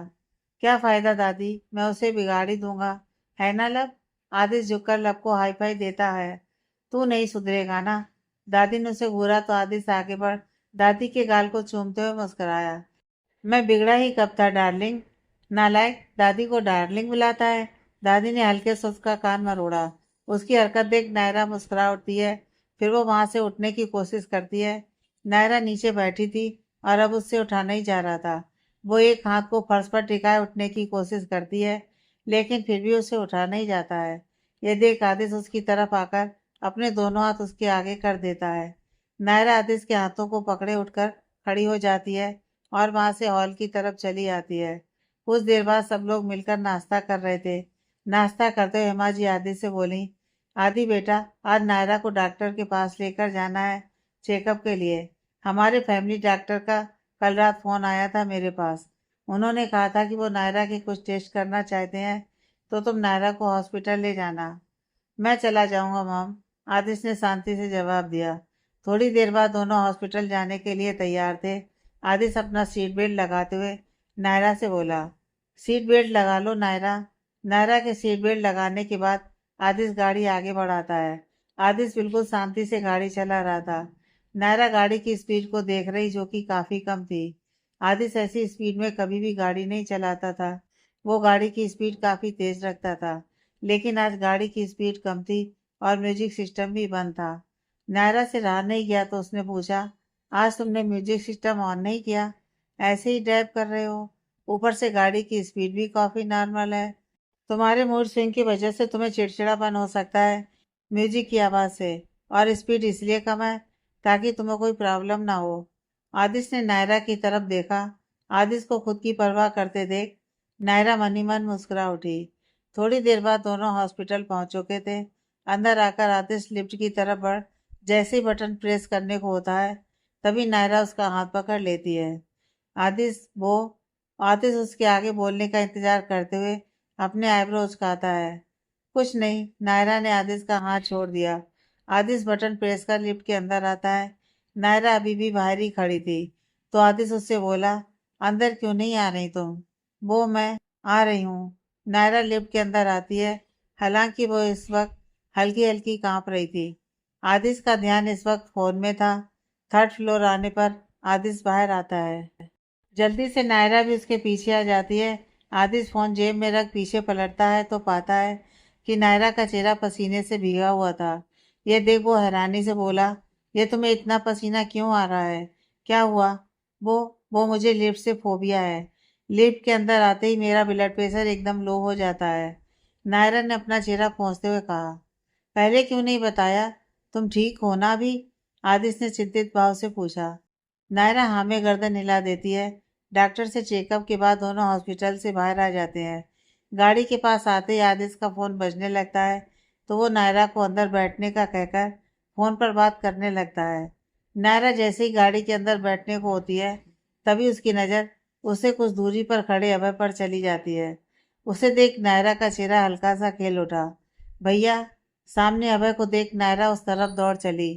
क्या फायदा दादी, मैं उसे बिगाड़ ही दूंगा, है ना लब? आदिश झुककर लब को हाई फाई देता है। तू नहीं सुधरेगा ना? दादी ने उसे घूरा तो आदिश आगे बढ़ दादी के गाल को चूमते हुए मुस्कुराया। मैं बिगड़ा ही कब था डार्लिंग? नालायक, दादी को डार्लिंग बुलाता है। दादी ने हल्के से उसका कान मरोड़ा। उसकी हरकत देख नायरा मुस्कुरा उठती है। फिर वो वहां से उठने की कोशिश करती है। नायरा नीचे बैठी थी और अब उससे उठा नहीं जा रहा था। वो एक हाथ को फर्श पर टिकाए उठने की कोशिश करती है, लेकिन फिर भी उसे उठा नहीं जाता है। ये देख आदिश उसकी तरफ आकर अपने दोनों हाथ उसके आगे कर देता है। नायरा आदिश के हाथों को पकड़े उठकर खड़ी हो जाती है और वहां से हॉल की तरफ चली आती है। कुछ देर बाद सब लोग मिलकर नाश्ता कर रहे थे। नाश्ता करते हुए हेमा जी आदि से बोली, आदि बेटा, आज नायरा को डॉक्टर के पास लेकर जाना है चेकअप के लिए। हमारे फैमिली डॉक्टर का कल रात फोन आया था मेरे पास। उन्होंने कहा था कि वो नायरा के कुछ टेस्ट करना चाहते हैं, तो तुम नायरा को हॉस्पिटल ले जाना। मैं चला जाऊंगा मॉम, आदिश ने शांति से जवाब दिया। थोड़ी देर बाद दोनों हॉस्पिटल जाने के लिए तैयार थे। आदिश अपना सीट बेल्ट लगाते हुए नायरा से बोला, सीट बेल्ट लगा लो नायरा। नायरा के सीट बेल्ट लगाने के बाद आदिश गाड़ी आगे बढ़ाता है। आदिश बिल्कुल शांति से गाड़ी चला रहा था। नायरा गाड़ी की स्पीड को देख रही, जो कि काफी कम थी। आदिश ऐसी स्पीड में कभी भी गाड़ी नहीं चलाता था। वो गाड़ी की स्पीड काफी तेज रखता था, लेकिन आज गाड़ी की स्पीड कम थी और म्यूजिक सिस्टम भी बंद था। नायरा से रहा नहीं गया तो उसने पूछा, आज तुमने म्यूजिक सिस्टम ऑन नहीं किया? ऐसे ही ड्राइव कर रहे हो? ऊपर से गाड़ी की स्पीड भी काफी नॉर्मल है। तुम्हारे मूड स्विंग की वजह से तुम्हें चिड़चिड़ापन हो सकता है म्यूजिक की आवाज़ से, और स्पीड इसलिए कम है ताकि तुम्हें कोई प्रॉब्लम ना हो। आदिश ने नायरा की तरफ देखा। आदिश को खुद की परवाह करते देख नायरा मन ही मन मुस्कुरा उठी। थोड़ी देर बाद दोनों हॉस्पिटल पहुंच चुके थे। अंदर आकर आदिश लिफ्ट की तरफ बढ़ जैसे ही बटन प्रेस करने को होता है, तभी नायरा उसका हाथ पकड़ लेती है। आदिश वो आदिश उसके आगे बोलने का इंतजार करते हुए अपने आईब्रो उचकाता है। कुछ नहीं, नायरा ने आदिश का हाथ छोड़ दिया। आदिश बटन प्रेस कर लिफ्ट के अंदर आता है। नायरा अभी भी बाहर ही खड़ी थी, तो आदिश उससे बोला, अंदर क्यों नहीं आ रही तुम? वो मैं आ रही हूँ। नायरा लिफ्ट के अंदर आती है। हालांकि वो इस वक्त हल्की हल्की कांप रही थी। आदिश का ध्यान इस वक्त फोन में था। थर्ड फ्लोर आने पर आदिश बाहर आता है। जल्दी से नायरा भी उसके पीछे आ जाती है। आदिश फोन जेब में रख पीछे पलटता है तो पाता है कि नायरा का चेहरा पसीने से भीगा हुआ था। यह देख वो हैरानी से बोला, ये तुम्हें इतना पसीना क्यों आ रहा है? क्या हुआ? वो वो मुझे लिफ्ट से फोबिया है। लिफ्ट के अंदर आते ही मेरा ब्लड प्रेशर एकदम लो हो जाता है। नायरा ने अपना चेहरा पोंछते हुए कहा। पहले क्यों नहीं बताया? तुम ठीक हो ना अभी? आदिश ने चिंतित भाव से पूछा। नायरा हाँ में गर्दन हिला देती है। डॉक्टर से चेकअप के बाद दोनों हॉस्पिटल से बाहर आ जाते हैं। गाड़ी के पास आते ही आदिश का फोन बजने लगता है तो वो नायरा को अंदर बैठने का कहकर फोन पर बात करने लगता है। नायरा जैसे ही गाड़ी के अंदर बैठने को होती है तभी उसकी नज़र उसे कुछ दूरी पर खड़े अभय पर चली जाती है। उसे देख नायरा का चेहरा हल्का सा खिल उठा। भैया! सामने अभय को देख नायरा उस तरफ दौड़ चली।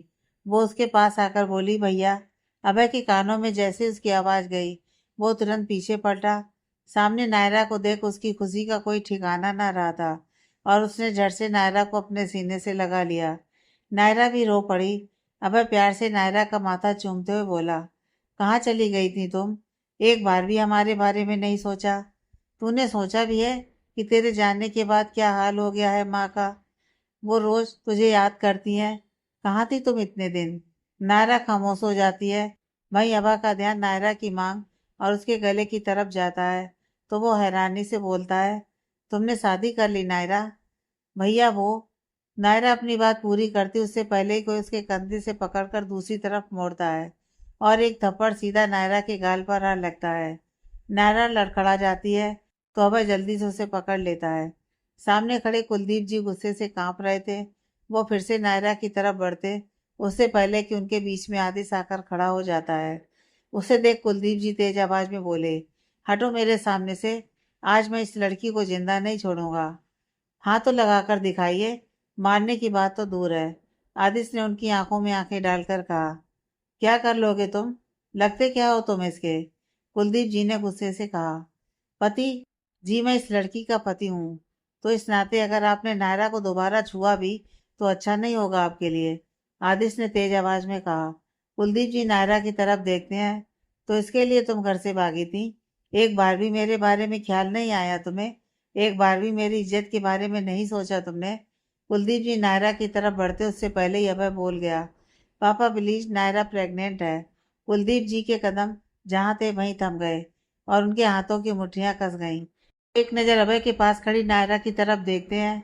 वो उसके पास आकर बोली, भैया! अभय के कानों में जैसे उसकी आवाज गई वो तुरंत पीछे पलटा। सामने नायरा को देख उसकी खुशी का कोई ठिकाना ना रहा था और उसने झट से नायरा को अपने सीने से लगा लिया। नायरा भी रो पड़ी। अभय प्यार से नायरा का माथा चूमते हुए बोला, कहाँ चली गई थी तुम? एक बार भी हमारे बारे में नहीं सोचा। तूने सोचा भी है कि तेरे जाने के बाद क्या हाल हो गया है माँ का? वो रोज तुझे याद करती हैं। कहाँ थी तुम इतने दिन? नायरा खामोश हो जाती है। वहीं अबा का ध्यान नायरा की मांग और उसके गले की तरफ जाता है तो वो हैरानी से बोलता है, तुमने शादी कर ली नायरा? भैया वो। नायरा अपनी बात पूरी करती उससे पहले ही कोई उसके कंधे से पकड़कर दूसरी तरफ मोड़ता है और एक थप्पड़ सीधा नायरा के गाल पर आ लगता है। नायरा लड़खड़ा जाती है तो अभय जल्दी से उसे पकड़ लेता है। सामने खड़े कुलदीप जी गुस्से से कांप रहे थे। वो फिर से नायरा की तरफ बढ़ते उससे पहले कि उनके बीच में आदिश आकर खड़ा हो जाता है। उसे देख कुलदीप जी तेज आवाज में बोले, हटो मेरे सामने से। आज मैं इस लड़की को जिंदा नहीं छोड़ूंगा। हाँ तो लगाकर दिखाइए। मारने की बात तो दूर है। आदिश ने उनकी आंखों में आंखें डालकर कहा। क्या कर लोगे तुम? लगते क्या हो तुम इसके? कुलदीप जी ने गुस्से से कहा। पति? जी मैं इस लड़की का पति हूँ। तो इस नाते अगर आपने नायरा को दोबारा छुआ भी तो अच्छा नहीं होगा आपके लिए। आदिश ने तेज आवाज में कहा। कुलदीप जी नायरा की तरफ देखते हैं। तो इसके लिए तुम घर से भागी थी? एक बार भी मेरे बारे में ख्याल नहीं आया तुम्हें? एक बार भी मेरी इज्जत के बारे में नहीं सोचा तुमने? कुलदीप जी नायरा की तरफ बढ़ते उससे पहले ही अभय बोल गया, पापा प्लीज, नायरा प्रेग्नेंट है। कुलदीप जी के कदम जहाँ थे वहीं थम गए और उनके हाथों की मुट्ठियां कस गईं। एक नज़र अभय के पास खड़ी नायरा की तरफ देखते हैं।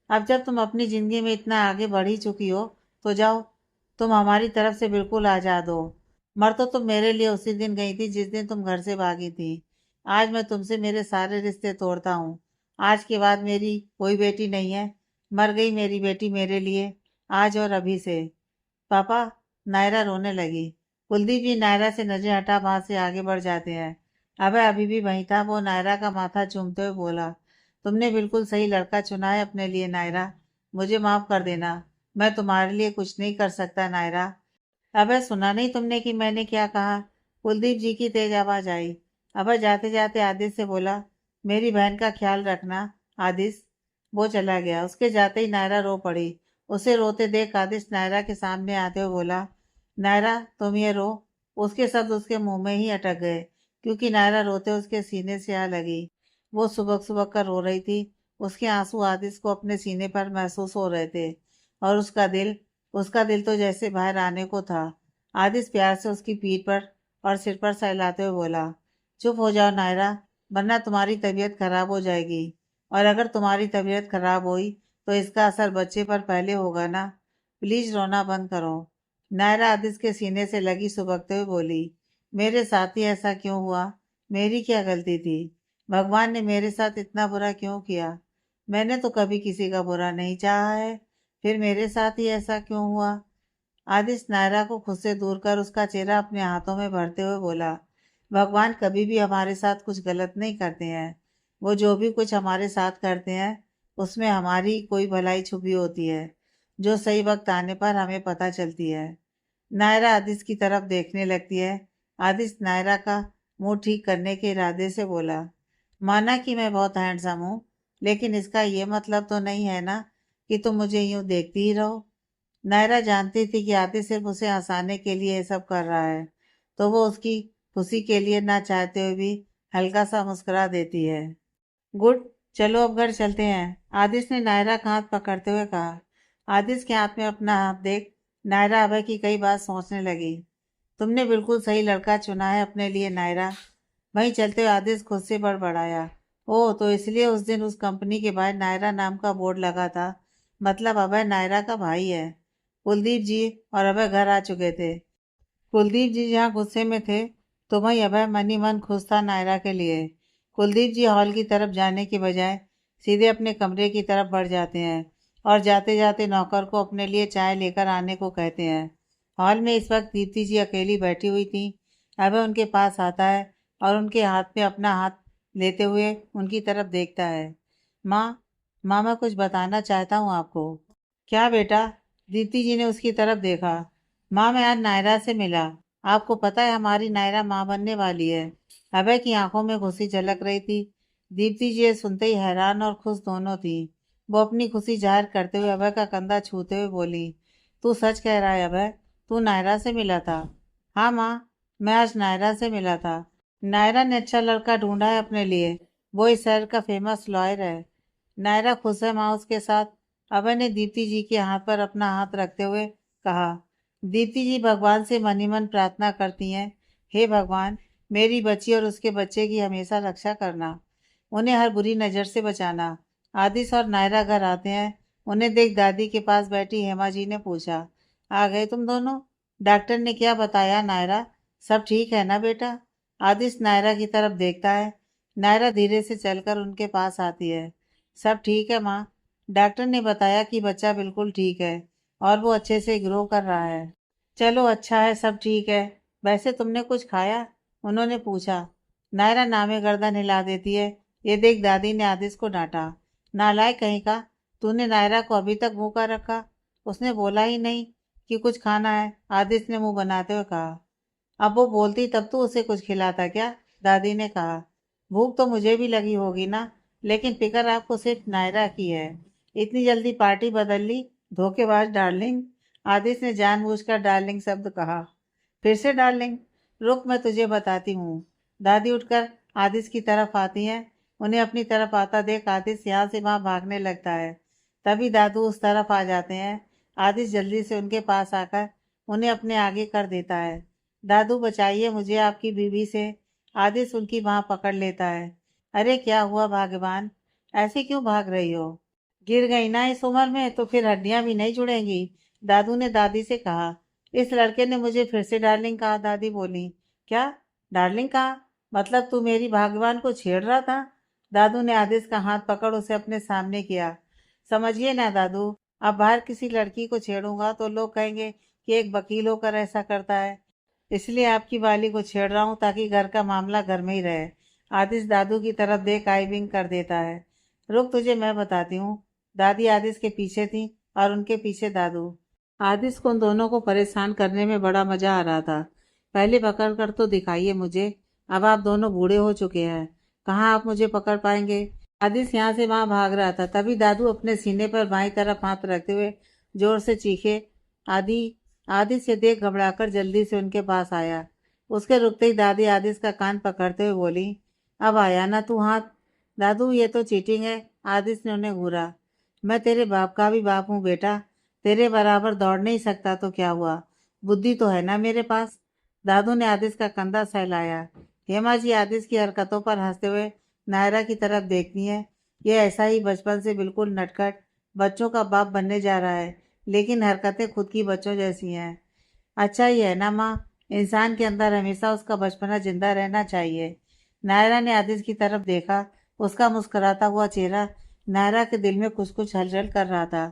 अब जब तुम अपनी जिंदगी में इतना आगे बढ़ ही चुकी हो तो जाओ, तुम हमारी तरफ से बिल्कुल आज़ाद हो। मर तो तुम मेरे लिए उसी दिन गई थी जिस दिन तुम घर से भागी थी। आज मैं तुमसे मेरे सारे रिश्ते तोड़ता हूँ। आज के बाद मेरी कोई बेटी नहीं है। मर गई मेरी बेटी मेरे लिए, आज और अभी से। पापा! नायरा रोने लगी। कुलदीप जी नायरा से नजर हटा वहां से आगे बढ़ जाते हैं। अभय अभी भी वहीं था। वो नायरा का माथा चूमते हुए बोला, तुमने बिल्कुल सही लड़का चुना है अपने लिए नायरा। मुझे माफ कर देना। मैं तुम्हारे लिए कुछ नहीं कर सकता नायरा। अबे सुना नहीं तुमने कि मैंने क्या कहा? कुलदीप जी की तेज आवाज आई। अबे जाते जाते आदिश से बोला, मेरी बहन का ख्याल रखना आदिश। वो चला गया। उसके जाते ही नायरा रो पड़ी। उसे रोते देख आदिश नायरा के सामने आते हुए बोला, नायरा तुम ये रो। उसके शब्द उसके मुंह में ही अटक गए क्योंकि नायरा रोते उसके सीने से आ लगी। वो सुबह सुबह कर रो रही थी। उसके आंसू आदिश को अपने सीने पर महसूस हो रहे थे और उसका दिल तो जैसे बाहर आने को था। आदिश प्यार से उसकी पीठ पर और सिर पर सहलाते हुए बोला, चुप हो जाओ नायरा, वरना तुम्हारी तबीयत खराब हो जाएगी। और अगर तुम्हारी तबीयत खराब हुई तो इसका असर बच्चे पर पहले होगा ना। प्लीज रोना बंद करो। नायरा आदिश के सीने से लगी सुबकते हुए बोली, मेरे साथ ही ऐसा क्यों हुआ? मेरी क्या गलती थी? भगवान ने मेरे साथ इतना बुरा क्यों किया? मैंने तो कभी किसी का बुरा नहीं चाहा है, फिर मेरे साथ ही ऐसा क्यों हुआ? आदिश नायरा को खुद से दूर कर उसका चेहरा अपने हाथों में भरते हुए बोला, भगवान कभी भी हमारे साथ कुछ गलत नहीं करते हैं। वो जो भी कुछ हमारे साथ करते हैं उसमें हमारी कोई भलाई छुपी होती है जो सही वक्त आने पर हमें पता चलती है। नायरा आदिश की तरफ देखने लगती है। आदिश नायरा का मुंह ठीक करने के इरादे से बोला, माना कि मैं बहुत हैंडसम हूँ, लेकिन इसका ये मतलब तो नहीं है ना कि तुम मुझे यूं देखती ही रहो। नायरा जानती थी कि आतिश सिर्फ उसे हंसाने के लिए ये सब कर रहा है, तो वो उसकी खुशी के लिए ना चाहते हुए भी हल्का सा मुस्कुरा देती है। गुड, चलो अब घर चलते हैं, आदिश ने नायरा का हाथ पकड़ते हुए कहा। आदिश के हाथ में अपना हाथ देख नायरा अभय की कई बात सोचने लगी। तुमने बिल्कुल सही लड़का चुना है अपने लिए नायरा। वहीं चलते हुए आदिश खुद से बड़बड़ाया। ओह, तो इसलिए उस दिन उस कंपनी के बाहर नायरा नाम का बोर्ड लगा था। मतलब अभय नायरा का भाई है। कुलदीप जी और अभय घर आ चुके थे। कुलदीप जी जहाँ गुस्से में थे, तो वहीं अभय मन ही मन खुश था नायरा के लिए। कुलदीप जी हॉल की तरफ जाने के बजाय सीधे अपने कमरे की तरफ बढ़ जाते हैं और जाते जाते नौकर को अपने लिए चाय लेकर आने को कहते हैं। हॉल में इस वक्त दीप्ति जी अकेली बैठी हुई थी। अभय उनके पास आता है और उनके हाथ में अपना हाथ लेते हुए उनकी तरफ देखता है। माँ, माँ मैं कुछ बताना चाहता हूँ आपको। क्या बेटा? दीप्ति जी ने उसकी तरफ देखा। माँ, मैं आज नायरा से मिला। आपको पता है हमारी नायरा माँ बनने वाली है। अभय की आंखों में खुशी झलक रही थी। दीप्ति जी ये सुनते ही हैरान और खुश दोनों थी। वो अपनी खुशी जाहिर करते हुए अभय का कंधा छूते हुए बोली, तू सच कह रहा है अभय? तू नायरा से मिला था? हाँ माँ, मैं आज नायरा से मिला था। नायरा ने अच्छा लड़का ढूंढा है अपने लिए। वो इस शहर का फेमस लॉयर है। नायरा खुश है माँ उसके साथ। अभय ने दीप्ति जी के हाथ पर अपना हाथ रखते हुए कहा। दीप्ति जी भगवान से मन ही मन प्रार्थना करती हैं, हे भगवान, मेरी बच्ची और उसके बच्चे की हमेशा रक्षा करना, उन्हें हर बुरी नज़र से बचाना। आदिश और नायरा घर आते हैं। उन्हें देख दादी के पास बैठी हेमा जी ने पूछा, आ गए तुम दोनों? डॉक्टर ने क्या बताया नायरा? सब ठीक है ना बेटा? आदिश नायरा की तरफ देखता है। नायरा धीरे से चलकर उनके पास आती है। सब ठीक है माँ। डॉक्टर ने बताया कि बच्चा बिल्कुल ठीक है और वो अच्छे से ग्रो कर रहा है। चलो अच्छा है, सब ठीक है। वैसे तुमने कुछ खाया? उन्होंने पूछा। नायरा नामे गर्दन हिला देती है। ये देख दादी ने आदिश को डांटा। नालायक कहीं का, तूने नायरा को अभी तक भूखा रखा। उसने बोला ही नहीं कि कुछ खाना है, आदिश ने मुंह बनाते हुए कहा। अब वो बोलती तब तो उसे कुछ खिलाता क्या? दादी ने कहा। भूख तो मुझे भी लगी होगी ना, लेकिन फिक्र आपको सिर्फ नायरा की है। इतनी जल्दी पार्टी बदल ली, धोखेबाज डार्लिंग। आदिश ने जानबूझकर डार्लिंग शब्द कहा। फिर से डार्लिंग? रुक, मैं तुझे बताती हूँ। दादी उठकर आदिश की तरफ आती हैं। उन्हें अपनी तरफ आता देख आदिश यहाँ से वहाँ भागने लगता है। तभी दादू उस तरफ आ जाते हैं। आदिश जल्दी से उनके पास आकर उन्हें अपने आगे कर देता है। दादू बचाइए मुझे आपकी बीवी से। आदिश उनकी बाँह पकड़ लेता है। अरे क्या हुआ भाग्यवान, ऐसे क्यों भाग रही हो? गिर गई ना इस उम्र में तो फिर हड्डियां भी नहीं जुड़ेंगी, दादू ने दादी से कहा। इस लड़के ने मुझे फिर से डार्लिंग कहा, दादी बोली। क्या डार्लिंग कहा? मतलब तू मेरी भाग्यवान को छेड़ रहा था? दादू ने आदिश का हाथ पकड़ उसे अपने सामने किया। समझिए ना दादू, अब बाहर किसी लड़की को छेड़ूंगा तो लोग कहेंगे कि एक वकील होकर ऐसा करता है, इसलिए आपकी वाली को छेड़ रहा हूँ ताकि घर का मामला घर में ही रहे। आदिश दादू की तरफ देख आई विंग कर देता है। रुक, तुझे मैं बताती हूँ। दादी आदिश के पीछे थी और उनके पीछे दादू। आदिश को उन दोनों को परेशान करने में बड़ा मजा आ रहा था। पहले पकड़ कर तो दिखाइए मुझे। अब आप दोनों बूढ़े हो चुके हैं, कहाँ आप मुझे पकड़ पाएंगे? आदिश यहाँ से वहां भाग रहा था, तभी दादू अपने सीने पर बाईं तरफ हाथ रखते हुए जोर से चीखे। आदि आदिश से देख घबराकर जल्दी से उनके पास आया। उसके रुकते ही दादी आदिश का कान पकड़ते हुए बोली, अब आया ना तू हाथ? दादू ये तो चीटिंग है, आदिश ने उन्हें घूरा। मैं तेरे बाप का भी बाप हूँ बेटा, तेरे बराबर दौड़ नहीं सकता तो क्या हुआ, बुद्धि तो है ना मेरे पास। दादू ने आदिश का कंधा सहलाया। हेमा जी आदिश की हरकतों पर हंसते हुए नायरा की तरफ देखती हैं। ये ऐसा ही बचपन से बिल्कुल नटखट बच्चों का बाप बनने जा रहा है, लेकिन हरकतें खुद की बच्चों जैसी हैं। अच्छा ही है ना माँ, इंसान के अंदर हमेशा उसका बचपना जिंदा रहना चाहिए। नायरा ने आदिश की तरफ देखा। उसका मुस्कुराता हुआ चेहरा नायरा के दिल में कुछ कुछ हलचल कर रहा था।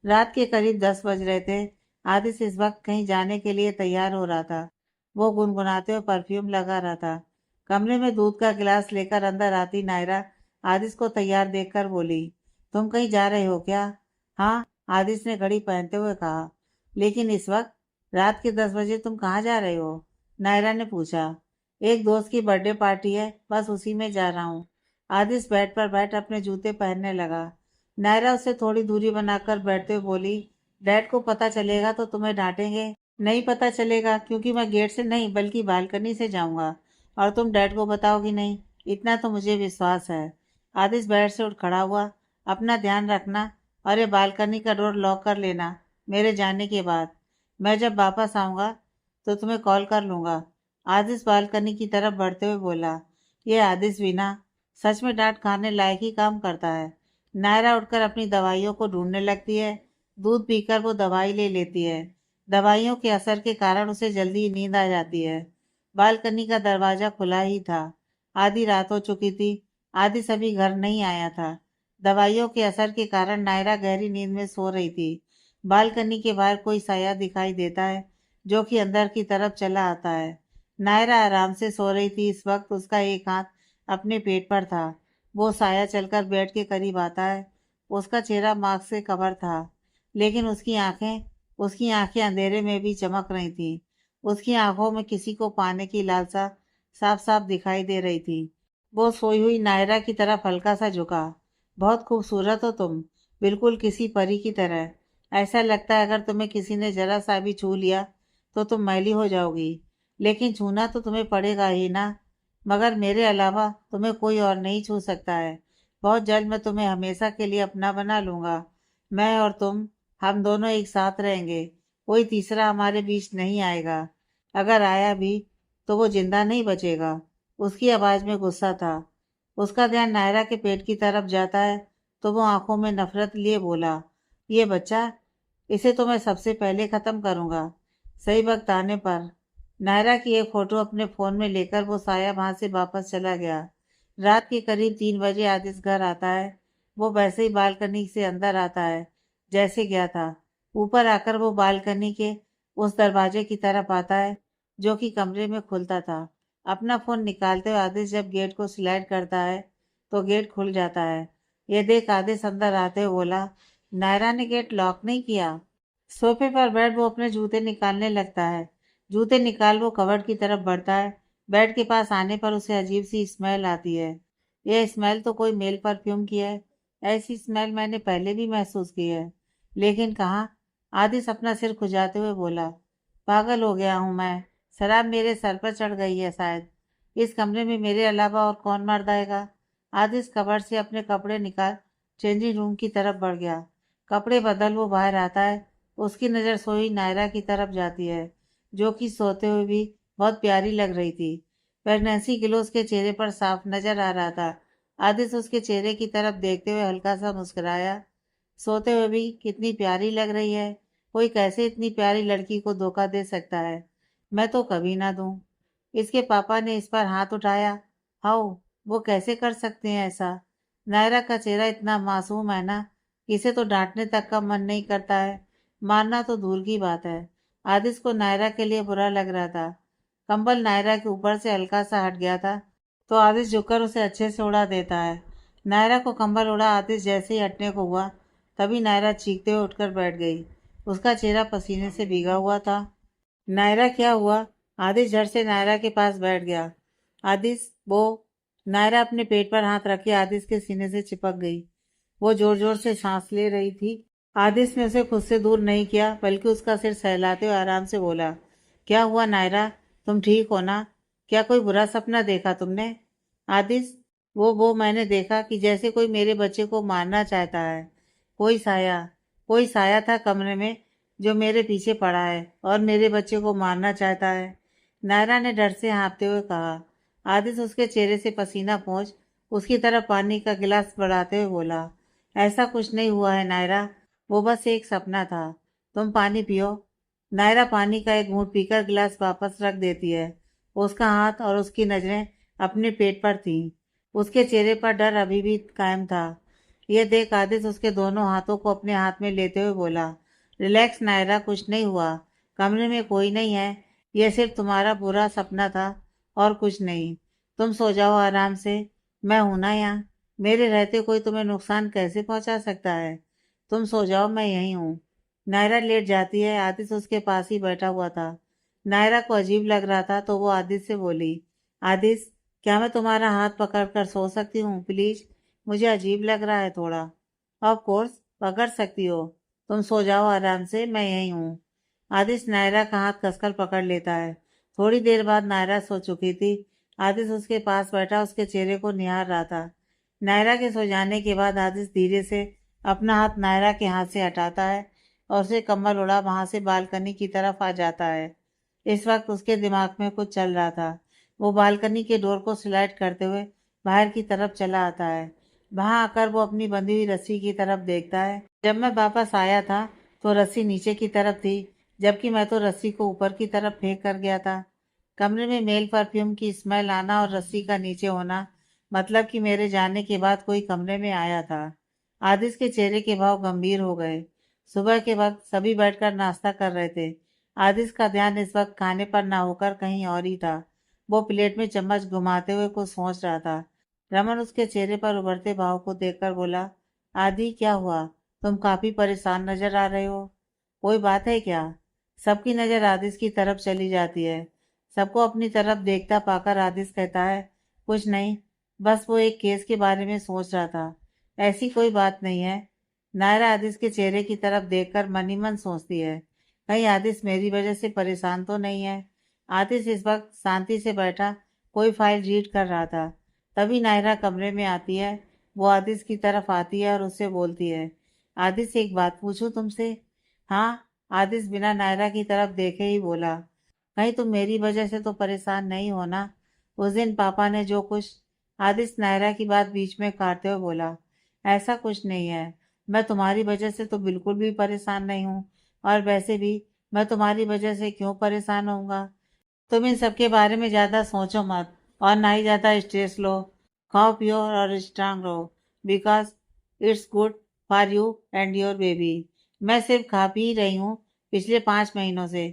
रात के करीब 10 बज रहे थे। आदिश इस वक्त कहीं जाने के लिए तैयार हो रहा था। वो गुनगुनाते हुए परफ्यूम लगा रहा था। कमरे में दूध का गिलास लेकर अंदर आती नायरा आदिश को तैयार देखकर बोली, तुम कहीं जा रहे हो क्या? हाँ, आदिश ने घड़ी पहनते हुए कहा। लेकिन इस वक्त रात के 10 बजे तुम कहाँ जा रहे हो? नायरा ने पूछा। एक दोस्त की बर्थडे पार्टी है, बस उसी में जा रहा हूँ। आदिश बेड पर बैठ अपने जूते पहनने लगा। नायरा उससे थोड़ी दूरी बनाकर बैठते हुए बोली, डैड को पता चलेगा तो तुम्हें डांटेंगे। नहीं पता चलेगा, क्योंकि मैं गेट से नहीं बल्कि बालकनी से जाऊंगा। और तुम डैड को बताओगी नहीं, इतना तो मुझे विश्वास है। आदिश बेड से उठ खड़ा हुआ। अपना ध्यान रखना, और ये बालकनी का डोर लॉक कर लेना। मेरे जाने के बाद मैं जब वापस आऊंगा तो तुम्हें कॉल कर लूंगा। आदिश बालकनी की तरफ बढ़ते हुए बोला। ये आदिश बिना सच में डांट खाने लायक ही काम करता है। नायरा उठकर अपनी दवाइयों को ढूंढने लगती है। दूध पीकर वो दवाई ले लेती है। दवाइयों के असर के कारण उसे जल्दी नींद आ जाती है। बालकनी का दरवाजा खुला ही था। आधी रात हो चुकी थी। आदि सभी घर नहीं आया था। दवाइयों के असर के कारण नायरा गहरी नींद में सो रही थी। बालकनी के बाहर कोई साया दिखाई देता है, जो कि अंदर की तरफ चला आता है। नायरा आराम से सो रही थी। इस वक्त उसका एक हाथ अपने पेट पर था। वो साया चलकर बेड के करीब आता है। उसका चेहरा मास्क से कवर था, लेकिन उसकी आंखें अंधेरे में भी चमक रही थीं। उसकी आंखों में किसी को पाने की लालसा साफ साफ दिखाई दे रही थी। वो सोई हुई नायरा की तरफ हल्का सा झुका। बहुत खूबसूरत हो तुम, बिल्कुल किसी परी की तरह। ऐसा लगता है अगर तुम्हें किसी ने जरा सा भी छू लिया तो तुम मैली हो जाओगी। लेकिन छूना तो तुम्हें पड़ेगा ही ना। मगर मेरे अलावा तुम्हें कोई और नहीं छू सकता है। बहुत जल्द मैं तुम्हें हमेशा के लिए अपना बना लूंगा। मैं और तुम, हम दोनों एक साथ रहेंगे। कोई तीसरा हमारे बीच नहीं आएगा। अगर आया भी तो वो जिंदा नहीं बचेगा। उसकी आवाज में गुस्सा था। उसका ध्यान नायरा के पेट की तरफ जाता है तो वो आंखों में नफरत लिए बोला। ये बच्चा, इसे तो मैं सबसे पहले खत्म करूंगा। सही वक्त आने पर नायरा की एक फोटो अपने फोन में लेकर वो साया वहां से वापस चला गया। रात के करीब 3 बजे आदिश घर आता है। वो वैसे ही बालकनी से अंदर आता है जैसे गया था। ऊपर आकर वो बालकनी के उस दरवाजे की तरफ आता है जो कि कमरे में खुलता था। अपना फोन निकालते हुए आदिश जब गेट को स्लाइड करता है तो गेट खुल जाता है। ये देख आदिश अंदर आते हुए बोला, नायरा ने गेट लॉक नहीं किया। सोफे पर बैठ वो अपने जूते निकालने लगता है। जूते निकाल वो कवर्ड की तरफ बढ़ता है। बेड के पास आने पर उसे अजीब सी स्मेल आती है। यह स्मेल तो कोई मेल परफ्यूम की है। ऐसी स्मेल मैंने पहले भी महसूस की है, लेकिन कहाँ। आदिश अपना सिर खुजाते हुए बोला, पागल हो गया हूँ मैं। शराब मेरे सर पर चढ़ गई है शायद। इस कमरे में मेरे अलावा और कौन मर्द आएगा। आदिश कवर्ड से अपने कपड़े निकाल चेंजिंग रूम की तरफ बढ़ गया। कपड़े बदल वो बाहर आता है। उसकी नज़र सोई नायरा की तरफ जाती है, जो कि सोते हुए भी बहुत प्यारी लग रही थी। प्रेगनेंसी ग्लो उसके चेहरे पर साफ नजर आ रहा था। आदिश उसके चेहरे की तरफ देखते हुए हल्का सा मुस्कुराया। सोते हुए भी कितनी प्यारी लग रही है। कोई कैसे इतनी प्यारी लड़की को धोखा दे सकता है। मैं तो कभी ना दूं। इसके पापा ने इस पर हाथ उठाया। हाउ, वो कैसे कर सकते हैं ऐसा। नायरा का चेहरा इतना मासूम है ना, इसे तो डांटने तक का मन नहीं करता है। मारना तो दूर की बात है। आदिश को नायरा के लिए बुरा लग रहा था। कंबल नायरा के ऊपर से हल्का सा हट गया था तो आदिश झुककर उसे अच्छे से उड़ा देता है। नायरा को कंबल उड़ा आतिश जैसे ही हटने को हुआ, तभी नायरा चीखते हुए उठकर बैठ गई। उसका चेहरा पसीने से भीगा हुआ था। नायरा, क्या हुआ। आदिश झट से नायरा के पास बैठ गया। आदिश, वो। नायरा अपने पेट पर हाथ रखे आदिश के सीने से चिपक गई। वो जोर जोर से सांस ले रही थी। आदिश ने उसे खुद से दूर नहीं किया, बल्कि उसका सिर सहलाते हुए आराम से बोला, क्या हुआ नायरा, तुम ठीक हो ना। क्या कोई बुरा सपना देखा तुमने। आदिश, वो मैंने देखा कि जैसे कोई मेरे बच्चे को मारना चाहता है। कोई साया कोई साया था कमरे में, जो मेरे पीछे पड़ा है और मेरे बच्चे को मारना चाहता है। नायरा ने डर से हाँफते हुए कहा। आदिश उसके चेहरे से पसीना पोंछ उसकी तरफ पानी का गिलास बढ़ाते हुए बोला, ऐसा कुछ नहीं हुआ है नायरा, वो बस एक सपना था। तुम पानी पियो। नायरा पानी का एक घूंट पीकर गिलास वापस रख देती है। उसका हाथ और उसकी नजरें अपने पेट पर थीं। उसके चेहरे पर डर अभी भी कायम था। यह देख आदिश उसके दोनों हाथों को अपने हाथ में लेते हुए बोला, रिलैक्स नायरा, कुछ नहीं हुआ। कमरे में कोई नहीं है। यह सिर्फ तुम्हारा बुरा सपना था और कुछ नहीं। तुम सो जाओ आराम से। मैं हूं ना यहाँ। मेरे रहते कोई तुम्हें नुकसान कैसे पहुंचा सकता है। तुम सो जाओ, मैं यहीं हूँ। नायरा लेट जाती है। आदिश उसके पास ही बैठा हुआ था। नायरा को अजीब लग रहा था तो वो आदिश से बोली, आदिश, क्या मैं तुम्हारा हाथ पकड़ कर सो सकती हूँ प्लीज। मुझे अजीब लग रहा है थोड़ा। ऑफ कोर्स पकड़ सकती हो। तुम सो जाओ आराम से, मैं यहीं हूँ। आदिश नायरा का हाथ कसकर पकड़ लेता है। थोड़ी देर बाद नायरा सो चुकी थी। आदिश उसके पास बैठा उसके चेहरे को निहार रहा था। नायरा के सो जाने के बाद आदिश धीरे से अपना हाथ नायरा के हाथ से हटाता है और उसे कम्बल उड़ा वहां से बालकनी की तरफ आ जाता है। इस वक्त उसके दिमाग में कुछ चल रहा था। वो बालकनी के डोर को स्लाइड करते हुए बाहर की तरफ चला आता है। वहां आकर वो अपनी बंधी हुई रस्सी की तरफ देखता है। जब मैं वापस आया था तो रस्सी नीचे की तरफ थी, जबकि मैं तो रस्सी को ऊपर की तरफ फेंक कर गया था। कमरे में मेल परफ्यूम की स्मेल आना और रस्सी का नीचे होना, मतलब कि मेरे जाने के बाद कोई कमरे में आया था। आदिश के चेहरे के भाव गंभीर हो गए। सुबह के वक्त सभी बैठकर नाश्ता कर रहे थे। आदिश का ध्यान इस वक्त खाने पर ना होकर कहीं और ही था। वो प्लेट में चम्मच घुमाते हुए कुछ सोच रहा था। रमन उसके चेहरे पर उभरते भाव को देखकर बोला, आदि क्या हुआ? तुम काफी परेशान नजर आ रहे हो। कोई बात है क्या? सबकी नजर आदिश की तरफ चली जाती है। सबको अपनी तरफ देखता पाकर आदिश कहता है, कुछ नहीं, बस वो एक केस के बारे में सोच रहा था। ऐसी कोई बात नहीं है। नायरा आदिश के चेहरे की तरफ देखकर मन ही मन सोचती है, कहीं आदिश मेरी वजह से परेशान तो नहीं है। आदिश इस वक्त शांति से बैठा कोई फाइल रीड कर रहा था। तभी नायरा कमरे में आती है। वो आदिश की तरफ आती है और उससे बोलती है, आदिश एक बात पूछूं तुमसे? हाँ। आदिश बिना नायरा की तरफ देखे ही बोला, कहीं तुम मेरी वजह से तो परेशान नहीं हो ना? उस दिन पापा ने जो कुछ। आदिश नायरा की बात बीच में काटते हुए बोला, ऐसा कुछ नहीं है। मैं तुम्हारी वजह से तो बिल्कुल भी परेशान नहीं हूँ। और वैसे भी मैं तुम्हारी वजह से क्यों परेशान होऊंगा? तुम इन सब के बारे में ज्यादा सोचो मत और ना ही ज्यादा स्ट्रेस लो। खाओ पियो और स्ट्रांग रहो, because it's good for you and your baby. मैं सिर्फ खा पी ही रही हूँ पिछले 5 महीनों से।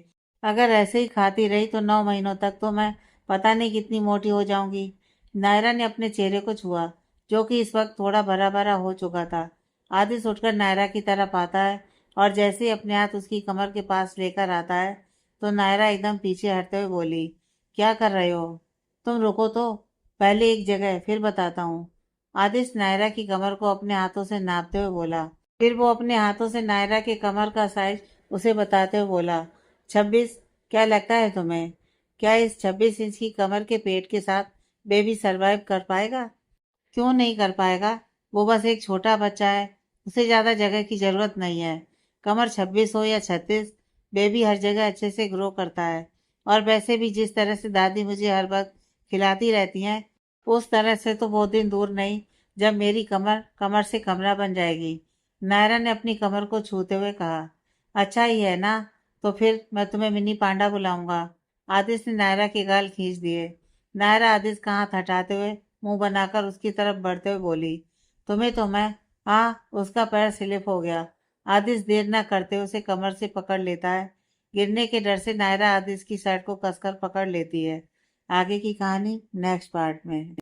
अगर ऐसे ही खाती रही तो 9 महीनों तक तो मैं पता नहीं कितनी मोटी हो जाऊंगी। नायरा ने अपने चेहरे को छुआ, जो कि इस वक्त थोड़ा भरा भरा हो चुका था। आदिश उठकर नायरा की तरफ आता है और जैसे ही अपने हाथ उसकी कमर के पास लेकर आता है तो नायरा एकदम पीछे हटते हुए बोली, क्या कर रहे हो? तुम रुको तो, पहले एक जगह फिर बताता हूँ। आदिश नायरा की कमर को अपने हाथों से नापते हुए बोला। फिर वो अपने हाथों से नायरा के कमर का साइज उसे बताते हुए बोला, 26। क्या लगता है तुम्हें, क्या इस 26 इंच की कमर के पेट के साथ बेबी सरवाइव कर पाएगा? क्यों नहीं कर पाएगा? वो बस एक छोटा बच्चा है, उसे ज्यादा जगह की जरूरत नहीं है। कमर 26 हो या 36, बेबी हर जगह अच्छे से ग्रो करता है। और वैसे भी जिस तरह से दादी मुझे हर वक्त खिलाती रहती हैं, उस तरह से तो वो दिन दूर नहीं जब मेरी कमर कमर से कमरा बन जाएगी। नायरा ने अपनी कमर को छूते हुए कहा, अच्छा ही है ना? तो फिर मैं तुम्हें मिनी पांडा बुलाऊंगा। आदिश ने नायरा के गाल खींच दिए। नायरा आदिश का हाथ हटाते हुए मुंह बनाकर उसकी तरफ बढ़ते हुए बोली, तुम्हें तो मैं। हाँ, उसका पैर स्लिप हो गया। आदिश देर न करते उसे कमर से पकड़ लेता है। गिरने के डर से नायरा आदिश की शर्ट को कसकर पकड़ लेती है। आगे की कहानी नेक्स्ट पार्ट में।